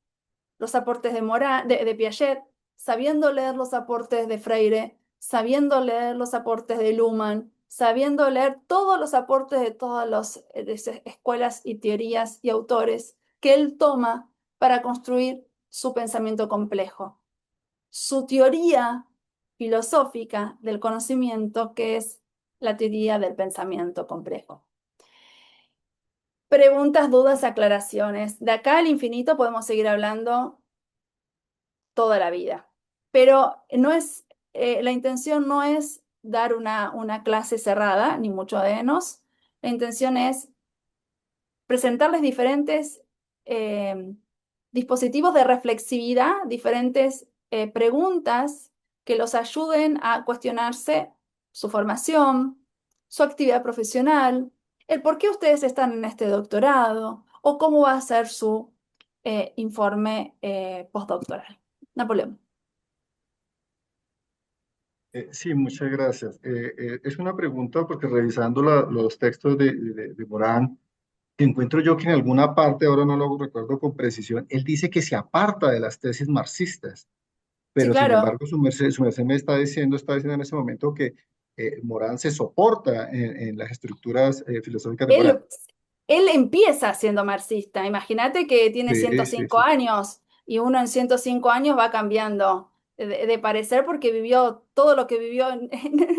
los aportes de Piaget, sabiendo leer los aportes de Freire, sabiendo leer los aportes de Luhmann, sabiendo leer todos los aportes de todas las escuelas y teorías y autores que él toma para construir su pensamiento complejo. Su teoría filosófica del conocimiento, que es la teoría del pensamiento complejo. Preguntas, dudas, aclaraciones. De acá al infinito podemos seguir hablando toda la vida. Pero no es, la intención no es dar una clase cerrada, ni mucho menos. La intención es presentarles diferentes dispositivos de reflexividad, diferentes preguntas que los ayuden a cuestionarse su formación, su actividad profesional, el por qué ustedes están en este doctorado o cómo va a ser su informe postdoctoral. Napoleón. Sí, muchas gracias. Es una pregunta porque revisando los textos de Morán, encuentro yo que en alguna parte, ahora no lo recuerdo con precisión, él dice que se aparta de las tesis marxistas, Sí, pero sin claro. embargo su merced me está diciendo en ese momento que Morán se soporta en las estructuras filosóficas de Morán. Él empieza siendo marxista. Imagínate que tiene Sí, sí, 105 sí. años y uno en 105 años va cambiando de parecer porque vivió todo lo que vivió.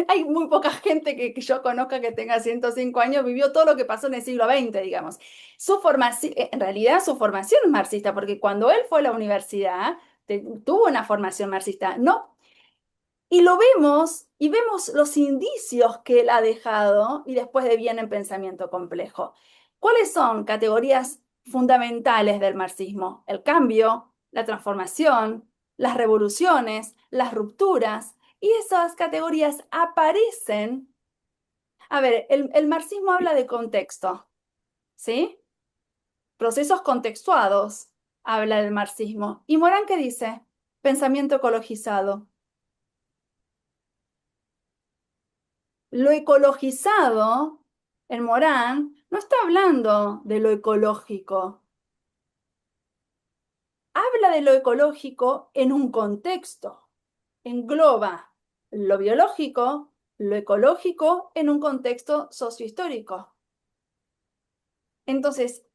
Hay muy poca gente que yo conozca que tenga 105 años, vivió todo lo que pasó en el siglo XX, digamos. Su formación, en realidad su formación es marxista, porque cuando él fue a la universidad, tuvo una formación marxista. No. Y lo vemos y vemos los indicios que él ha dejado y después viene el pensamiento complejo. ¿Cuáles son categorías fundamentales del marxismo? El cambio, la transformación, las revoluciones, las rupturas. Y esas categorías aparecen. A ver, el marxismo habla de contexto, ¿sí? Procesos contextuados habla del marxismo. ¿Y Morán qué dice? Pensamiento ecologizado. lo ecologizado en Morán no está hablando de lo ecológico. Habla de lo ecológico en un contexto. Engloba lo biológico, lo ecológico en un contexto sociohistórico. Entonces,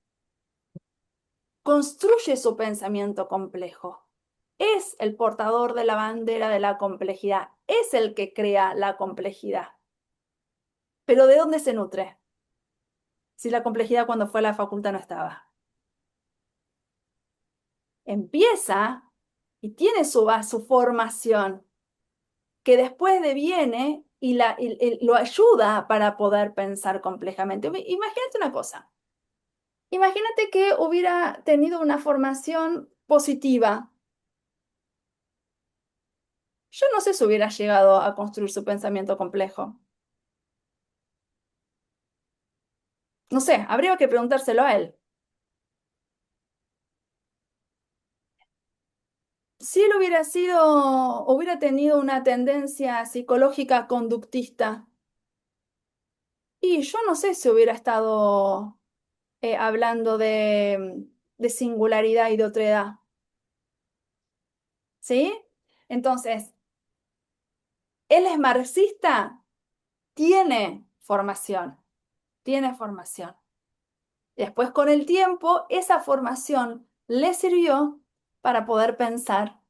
construye su pensamiento complejo. Es el portador de la bandera de la complejidad. Es el que crea la complejidad. Pero ¿de dónde se nutre? Si la complejidad cuando fue a la facultad no estaba. Empieza y tiene su formación, que después deviene y lo ayuda para poder pensar complejamente. Imagínate una cosa. Imagínate que hubiera tenido una formación positiva. Yo no sé si hubiera llegado a construir su pensamiento complejo. No sé, habría que preguntárselo a él. Si él hubiera tenido una tendencia psicológica conductista, y yo no sé si hubiera estado hablando de singularidad y de otredad. ¿Sí? Entonces, él es marxista, tiene formación, tiene formación. Después, con el tiempo, esa formación le sirvió para poder pensar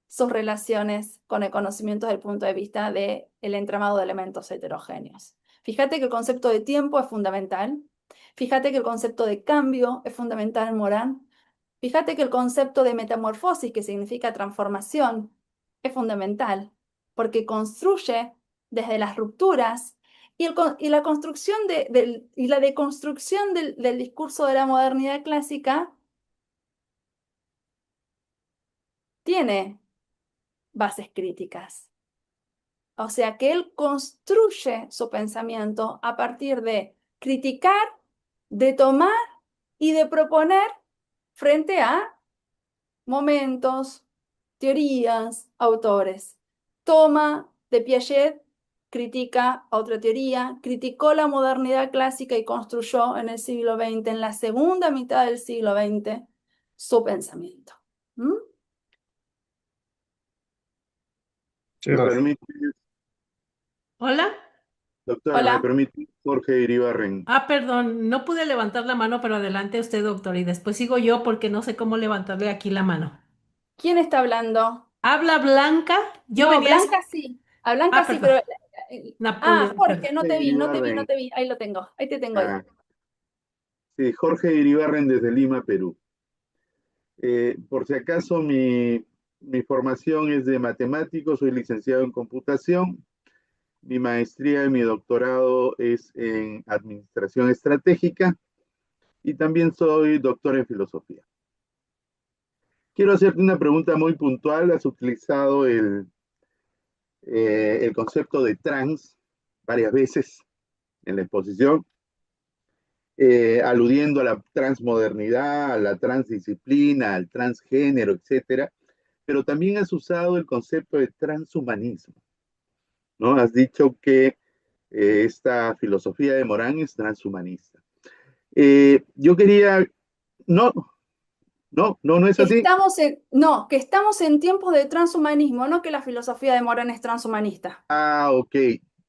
sus relaciones con el conocimiento desde el punto de vista del entramado de elementos heterogéneos. Fíjate que el concepto de tiempo es fundamental. Fíjate que el concepto de cambio es fundamental en Morán. Fíjate que el concepto de metamorfosis, que significa transformación, es fundamental, porque construye desde las rupturas y la construcción y la deconstrucción del discurso de la modernidad clásica tiene bases críticas. O sea que él construye su pensamiento a partir de criticar, de tomar y de proponer frente a momentos, teorías, autores. Toma de Piaget, critica a otra teoría, criticó la modernidad clásica y construyó en el siglo XX, en la segunda mitad del siglo XX, su pensamiento. ¿Mm? ¿Me permite, Hola. doctora, me Hola. permite Jorge Iribarren? Perdón, no pude levantar la mano, pero adelante usted, doctor, y después sigo yo porque no sé cómo levantarle aquí la mano. ¿Quién está hablando? Habla Blanca. Yo No, venía. Blanca sí. A Blanca sí, Perdón. pero... Napoleón, Jorge, perdón. no Jorge te vi, Iribarren. Ahí lo tengo. Ahí te tengo ahí. Sí, Jorge Iribarren desde Lima, Perú. Por si acaso, mi formación es de matemático, soy licenciado en computación. Mi maestría y mi doctorado es en administración estratégica y también soy doctor en filosofía. Quiero hacerte una pregunta muy puntual. Has utilizado el concepto de trans varias veces en la exposición, aludiendo a la transmodernidad, a la transdisciplina, al transgénero, etcétera, pero también has usado el concepto de transhumanismo, ¿no? Has dicho que esta filosofía de Morán es transhumanista. Yo quería, no, no es así. Que estamos en tiempos de transhumanismo, no que la filosofía de Morán es transhumanista. Ok,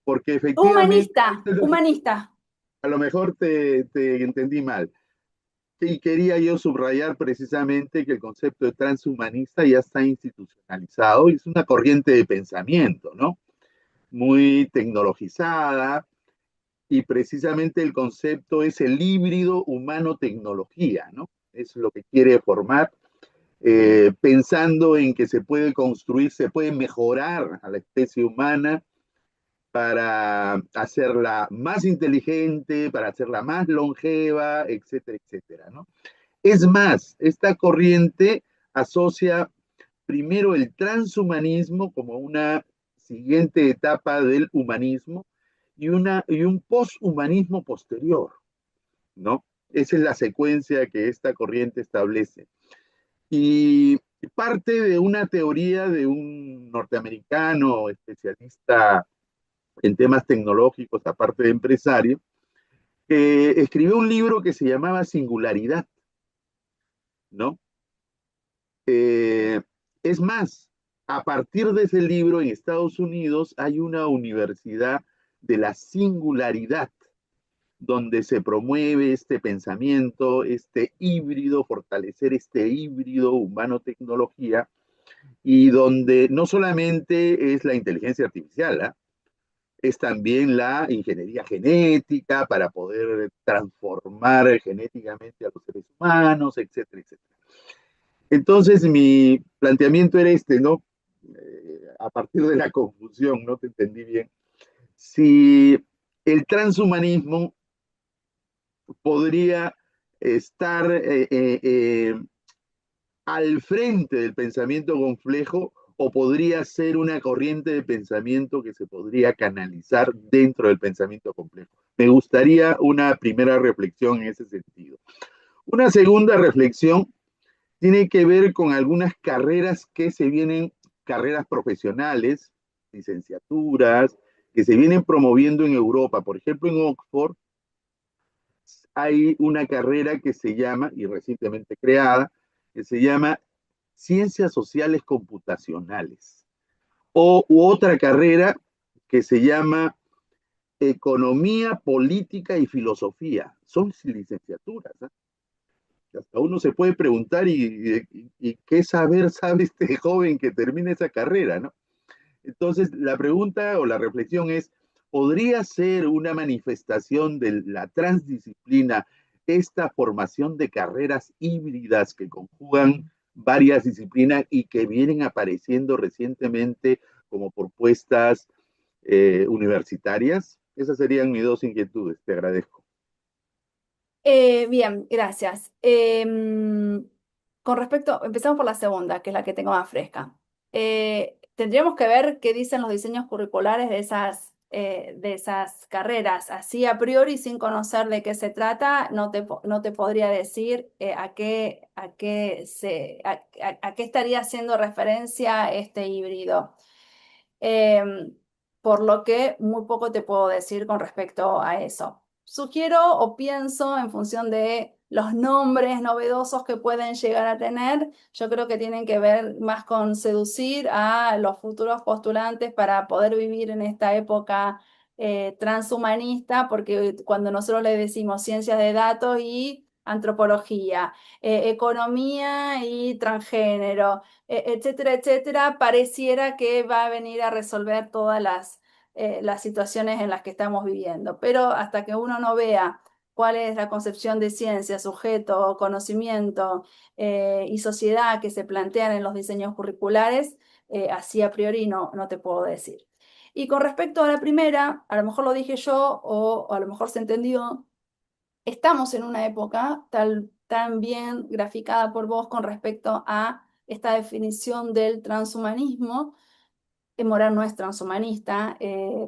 porque efectivamente Humanista. a lo mejor te entendí mal. Y quería yo subrayar precisamente que el concepto de transhumanista ya está institucionalizado y es una corriente de pensamiento, ¿no? Muy tecnologizada, y precisamente el concepto es el híbrido humano-tecnología, ¿no? Es lo que quiere formar, pensando en que se puede construir, se puede mejorar a la especie humana para hacerla más inteligente, para hacerla más longeva, etcétera, etcétera, ¿no? Es más, esta corriente asocia primero el transhumanismo como una siguiente etapa del humanismo y un poshumanismo posterior, ¿no? Esa es la secuencia que esta corriente establece. Y parte de una teoría de un norteamericano especialista en temas tecnológicos, aparte de empresario, escribió un libro que se llamaba Singularidad, ¿no? Eh, es más, a partir de ese libro en Estados Unidos hay una universidad de la singularidad, donde se promueve este pensamiento, este híbrido, fortalecer este híbrido humano-tecnología, y donde no solamente es la inteligencia artificial, ¿eh? Es también la ingeniería genética para poder transformar genéticamente a los seres humanos, etcétera, etcétera. Entonces, mi planteamiento era este, ¿no? A partir de la confusión, no te entendí bien. Si el transhumanismo podría estar al frente del pensamiento complejo o podría ser una corriente de pensamiento que se podría canalizar dentro del pensamiento complejo. Me gustaría una primera reflexión en ese sentido. Una segunda reflexión tiene que ver con algunas carreras que se vienen, carreras profesionales, licenciaturas, que se vienen promoviendo en Europa. Por ejemplo, en Oxford hay una carrera que se llama, y recientemente creada, que se llama Ciencias Sociales Computacionales, o u otra carrera que se llama Economía, Política y Filosofía. Son licenciaturas, ¿eh? Hasta uno se puede preguntar y qué saber sabe este joven que termina esa carrera, ¿no? Entonces, la pregunta o la reflexión es, ¿podría ser una manifestación de la transdisciplina esta formación de carreras híbridas que conjugan varias disciplinas y que vienen apareciendo recientemente como propuestas universitarias? Esas serían mis dos inquietudes. Te agradezco. Bien, gracias. Con respecto, empezamos por la segunda, que es la que tengo más fresca. Tendríamos que ver qué dicen los diseños curriculares de esas carreras. Así a priori, sin conocer de qué se trata, no te podría decir a qué estaría haciendo referencia este híbrido. Por lo que muy poco te puedo decir con respecto a eso. Sugiero o pienso en función de los nombres novedosos que pueden llegar a tener. Yo creo que tienen que ver más con seducir a los futuros postulantes para poder vivir en esta época transhumanista, porque cuando nosotros le decimos ciencias de datos y antropología, economía y transgénero, etcétera, etcétera, pareciera que va a venir a resolver todas las situaciones en las que estamos viviendo. Pero hasta que uno no vea cuál es la concepción de ciencia, sujeto, conocimiento y sociedad que se plantean en los diseños curriculares, así a priori no te puedo decir. Y con respecto a la primera, a lo mejor lo dije yo o a lo mejor se entendió, estamos en una época tan bien graficada por vos con respecto a esta definición del transhumanismo. Morán no es transhumanista,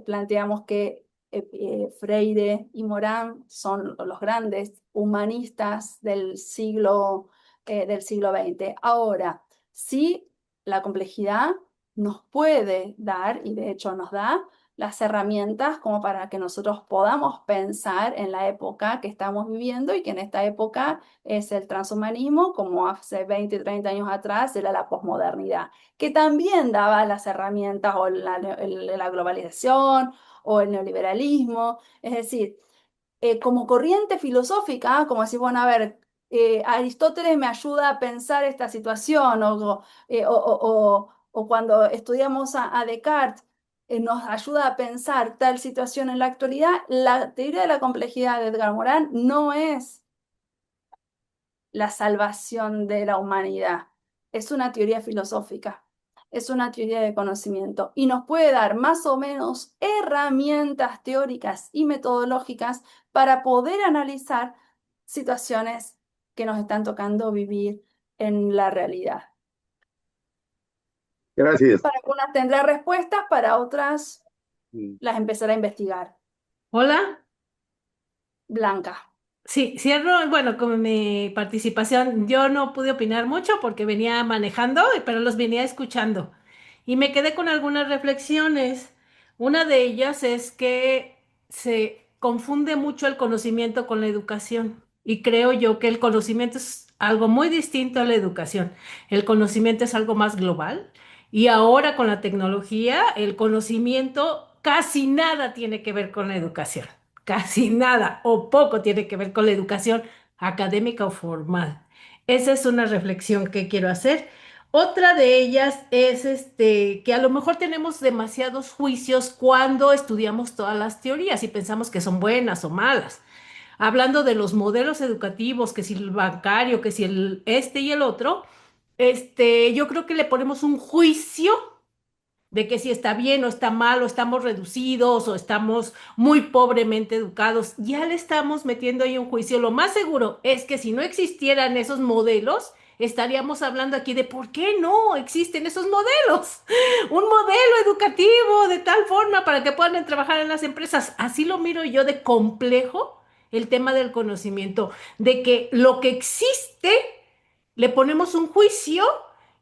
planteamos que Freire y Morán son los grandes humanistas del siglo XX. Ahora, sí, la complejidad nos puede dar, y de hecho nos da, las herramientas como para que nosotros podamos pensar en la época que estamos viviendo y que en esta época es el transhumanismo, como hace 20, 30 años atrás era la posmodernidad, que también daba las herramientas o la globalización o el neoliberalismo. Es decir, como corriente filosófica, como decir, bueno, a ver, Aristóteles me ayuda a pensar esta situación, o cuando estudiamos a Descartes, nos ayuda a pensar tal situación en la actualidad. La teoría de la complejidad de Edgar Morin no es la salvación de la humanidad, es una teoría filosófica, es una teoría de conocimiento y nos puede dar más o menos herramientas teóricas y metodológicas para poder analizar situaciones que nos están tocando vivir en la realidad. Gracias. Para algunas tendrá respuestas, para otras las empezará a investigar. Hola. Blanca. Sí, cierro, bueno, con mi participación, yo no pude opinar mucho porque venía manejando, pero los venía escuchando y me quedé con algunas reflexiones. Una de ellas es que se confunde mucho el conocimiento con la educación y creo yo que el conocimiento es algo muy distinto a la educación. El conocimiento es algo más global y ahora con la tecnología el conocimiento casi nada tiene que ver con la educación. Casi nada o poco tiene que ver con la educación académica o formal. Esa es una reflexión que quiero hacer. Otra de ellas es que a lo mejor tenemos demasiados juicios cuando estudiamos todas las teorías y pensamos que son buenas o malas. Hablando de los modelos educativos, que si el bancario, que si el este y el otro, yo creo que le ponemos un juicio de que si está bien o está mal, o estamos reducidos, o estamos muy pobremente educados, ya le estamos metiendo ahí un juicio. Lo más seguro es que si no existieran esos modelos, estaríamos hablando aquí de por qué no existen esos modelos. Un modelo educativo de tal forma para que puedan trabajar en las empresas. Así lo miro yo de complejo el tema del conocimiento, de que lo que existe le ponemos un juicio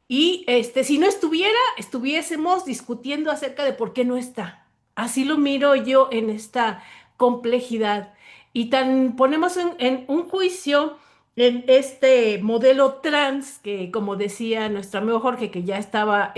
y si no estuviera, estuviésemos discutiendo acerca de por qué no está. Así lo miro yo en esta complejidad. Y tan ponemos en un juicio en este modelo trans, que como decía nuestro amigo Jorge, que ya estaba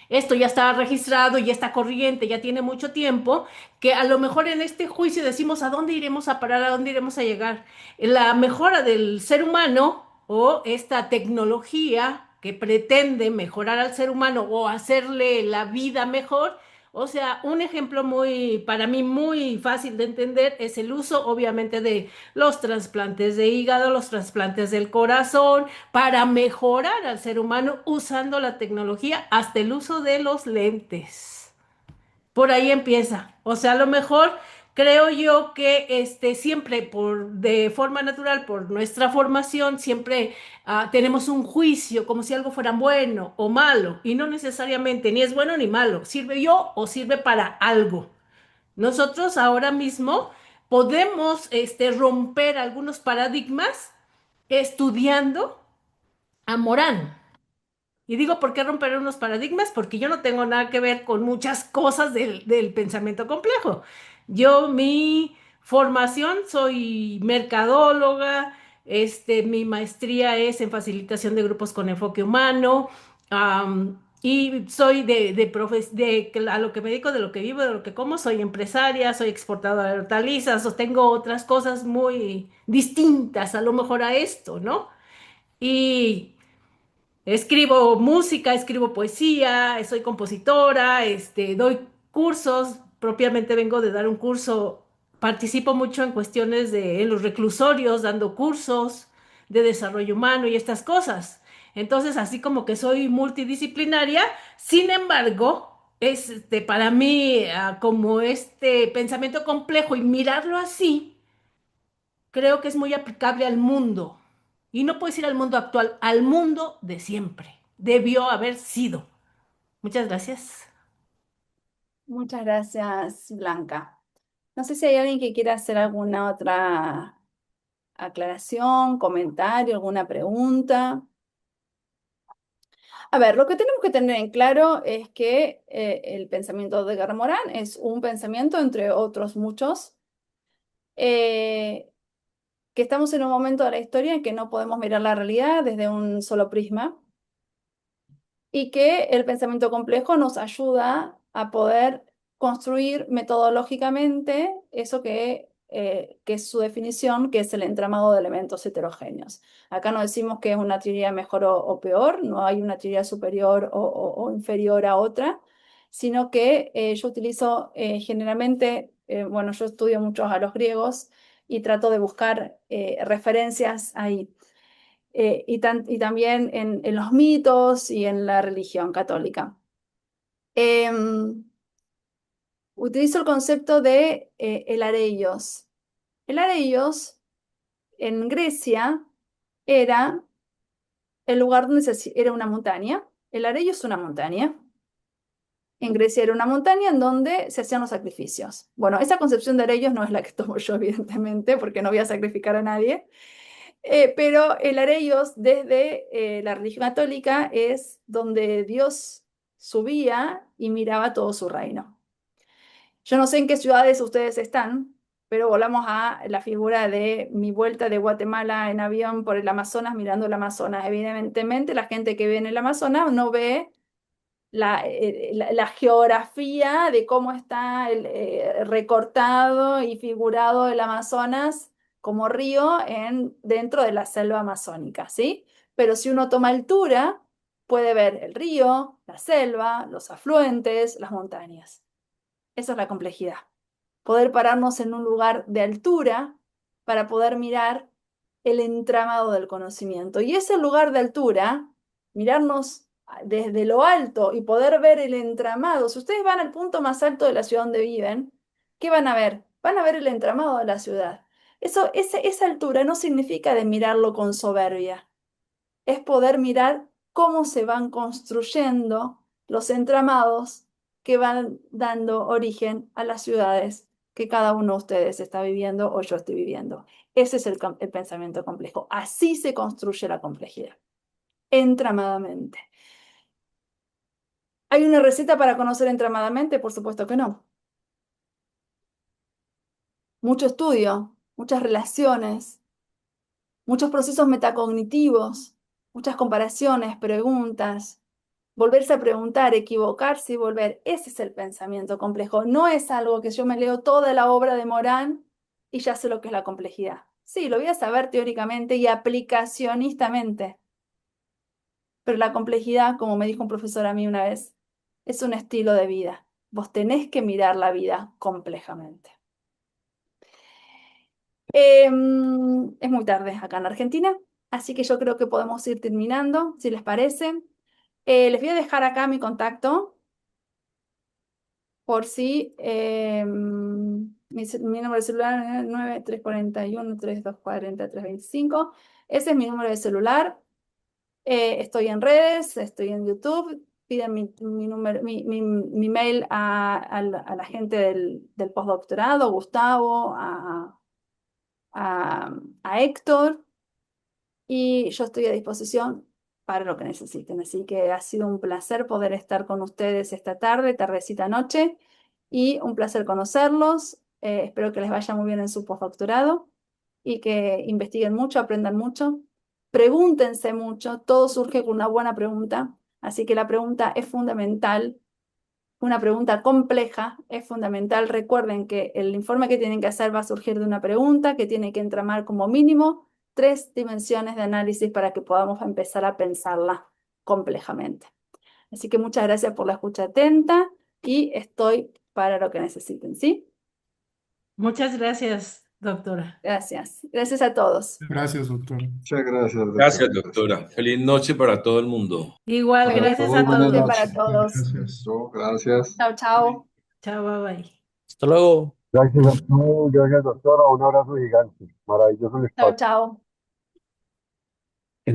esto ya estaba registrado, ya está corriente, ya tiene mucho tiempo, que a lo mejor en este juicio decimos a dónde iremos a parar, a dónde iremos a llegar. La mejora del ser humano o esta tecnología que pretende mejorar al ser humano o hacerle la vida mejor. O sea, un ejemplo muy, para mí, muy fácil de entender es el uso, obviamente, de los trasplantes de hígado, los trasplantes del corazón, para mejorar al ser humano usando la tecnología, hasta el uso de los lentes. Por ahí empieza. O sea, a lo mejor creo yo que siempre de forma natural, por nuestra formación, siempre tenemos un juicio como si algo fuera bueno o malo, y no necesariamente ni es bueno ni malo. Sirve yo o sirve para algo. Nosotros ahora mismo podemos romper algunos paradigmas estudiando a Morán. Y digo, ¿por qué romper unos paradigmas? Porque yo no tengo nada que ver con muchas cosas del pensamiento complejo. Yo, mi formación, soy mercadóloga, mi maestría es en facilitación de grupos con enfoque humano, y soy a lo que me dedico, de lo que vivo, de lo que como, soy empresaria, soy exportadora de hortalizas, o tengo otras cosas muy distintas a lo mejor a esto, ¿no? Y escribo música, escribo poesía, soy compositora, doy cursos, propiamente vengo de dar un curso, participo mucho en cuestiones en los reclusorios, dando cursos de desarrollo humano y estas cosas. Entonces, así como que soy multidisciplinaria, sin embargo, para mí, como este pensamiento complejo y mirarlo así, creo que es muy aplicable al mundo. Y no puedes ir al mundo actual, al mundo de siempre. Debió haber sido. Muchas gracias. Muchas gracias, Blanca. No sé si hay alguien que quiera hacer alguna otra aclaración, comentario, alguna pregunta. A ver, lo que tenemos que tener en claro es que el pensamiento de Edgar Morin es un pensamiento, entre otros muchos, que estamos en un momento de la historia en que no podemos mirar la realidad desde un solo prisma y que el pensamiento complejo nos ayuda a poder construir metodológicamente eso que es su definición, que es el entramado de elementos heterogéneos. Acá no decimos que es una teoría mejor o peor, no hay una teoría superior o inferior a otra, sino que yo utilizo generalmente, bueno, yo estudio mucho a los griegos y trato de buscar referencias ahí. Y también en los mitos y en la religión católica. Utilizo el concepto de el areios. El areios en Grecia era el lugar donde era una montaña. El areios es una montaña. En Grecia era una montaña en donde se hacían los sacrificios. Bueno, esa concepción de areios no es la que tomo yo, evidentemente, porque no voy a sacrificar a nadie. Pero el areios desde la religión católica es donde Dios subía y miraba todo su reino. Yo no sé en qué ciudades ustedes están, pero volamos a la figura de mi vuelta de Guatemala en avión por el Amazonas, mirando el Amazonas. Evidentemente, la gente que ve en el Amazonas no ve la geografía de cómo está recortado y figurado el Amazonas como río dentro de la selva amazónica, ¿sí? Pero si uno toma altura, puede ver el río, la selva, los afluentes, las montañas. Esa es la complejidad. Poder pararnos en un lugar de altura para poder mirar el entramado del conocimiento. Y ese lugar de altura, mirarnos desde lo alto y poder ver el entramado. Si ustedes van al punto más alto de la ciudad donde viven, ¿qué van a ver? Van a ver el entramado de la ciudad. Esa altura no significa de mirarlo con soberbia. Es poder mirar cómo se van construyendo los entramados que van dando origen a las ciudades que cada uno de ustedes está viviendo o yo estoy viviendo. Ese es el pensamiento complejo. Así se construye la complejidad, entramadamente. ¿Hay una receta para conocer entramadamente? Por supuesto que no. Mucho estudio, muchas relaciones, muchos procesos metacognitivos, muchas comparaciones, preguntas, volverse a preguntar, equivocarse y volver. Ese es el pensamiento complejo. No es algo que yo me leo toda la obra de Morán y ya sé lo que es la complejidad. Sí, lo voy a saber teóricamente y aplicacionistamente. Pero la complejidad, como me dijo un profesor a mí una vez, es un estilo de vida. Vos tenés que mirar la vida complejamente. Es muy tarde acá en Argentina, así que yo creo que podemos ir terminando, si les parece. Les voy a dejar acá mi contacto, por si mi número de celular es 9341-3240-325. Ese es mi número de celular. Estoy en redes, estoy en YouTube. Piden mi mail a la gente del postdoctorado, Gustavo, a Héctor, y yo estoy a disposición para lo que necesiten. Así que ha sido un placer poder estar con ustedes esta tarde, tardecita, noche, y un placer conocerlos. Espero que les vaya muy bien en su postdoctorado y que investiguen mucho, aprendan mucho, pregúntense mucho. Todo surge con una buena pregunta, así que la pregunta es fundamental. Una pregunta compleja es fundamental. Recuerden que el informe que tienen que hacer va a surgir de una pregunta que tiene que entramar como mínimo 3 dimensiones de análisis para que podamos empezar a pensarla complejamente. Así que muchas gracias por la escucha atenta y estoy para lo que necesiten, ¿sí? Muchas gracias, doctora. Gracias. Gracias a todos. Gracias, doctor. Muchas gracias, doctor. Gracias, doctora. Feliz noche para todo el mundo. Igual, Para gracias todos, a buenas todos. Para noches. todos. Gracias. Gracias. Chao, chao. Chao, bye bye. Hasta luego. Gracias a todos, gracias doctora, un abrazo gigante, maravilloso el Chao, espacio. chao.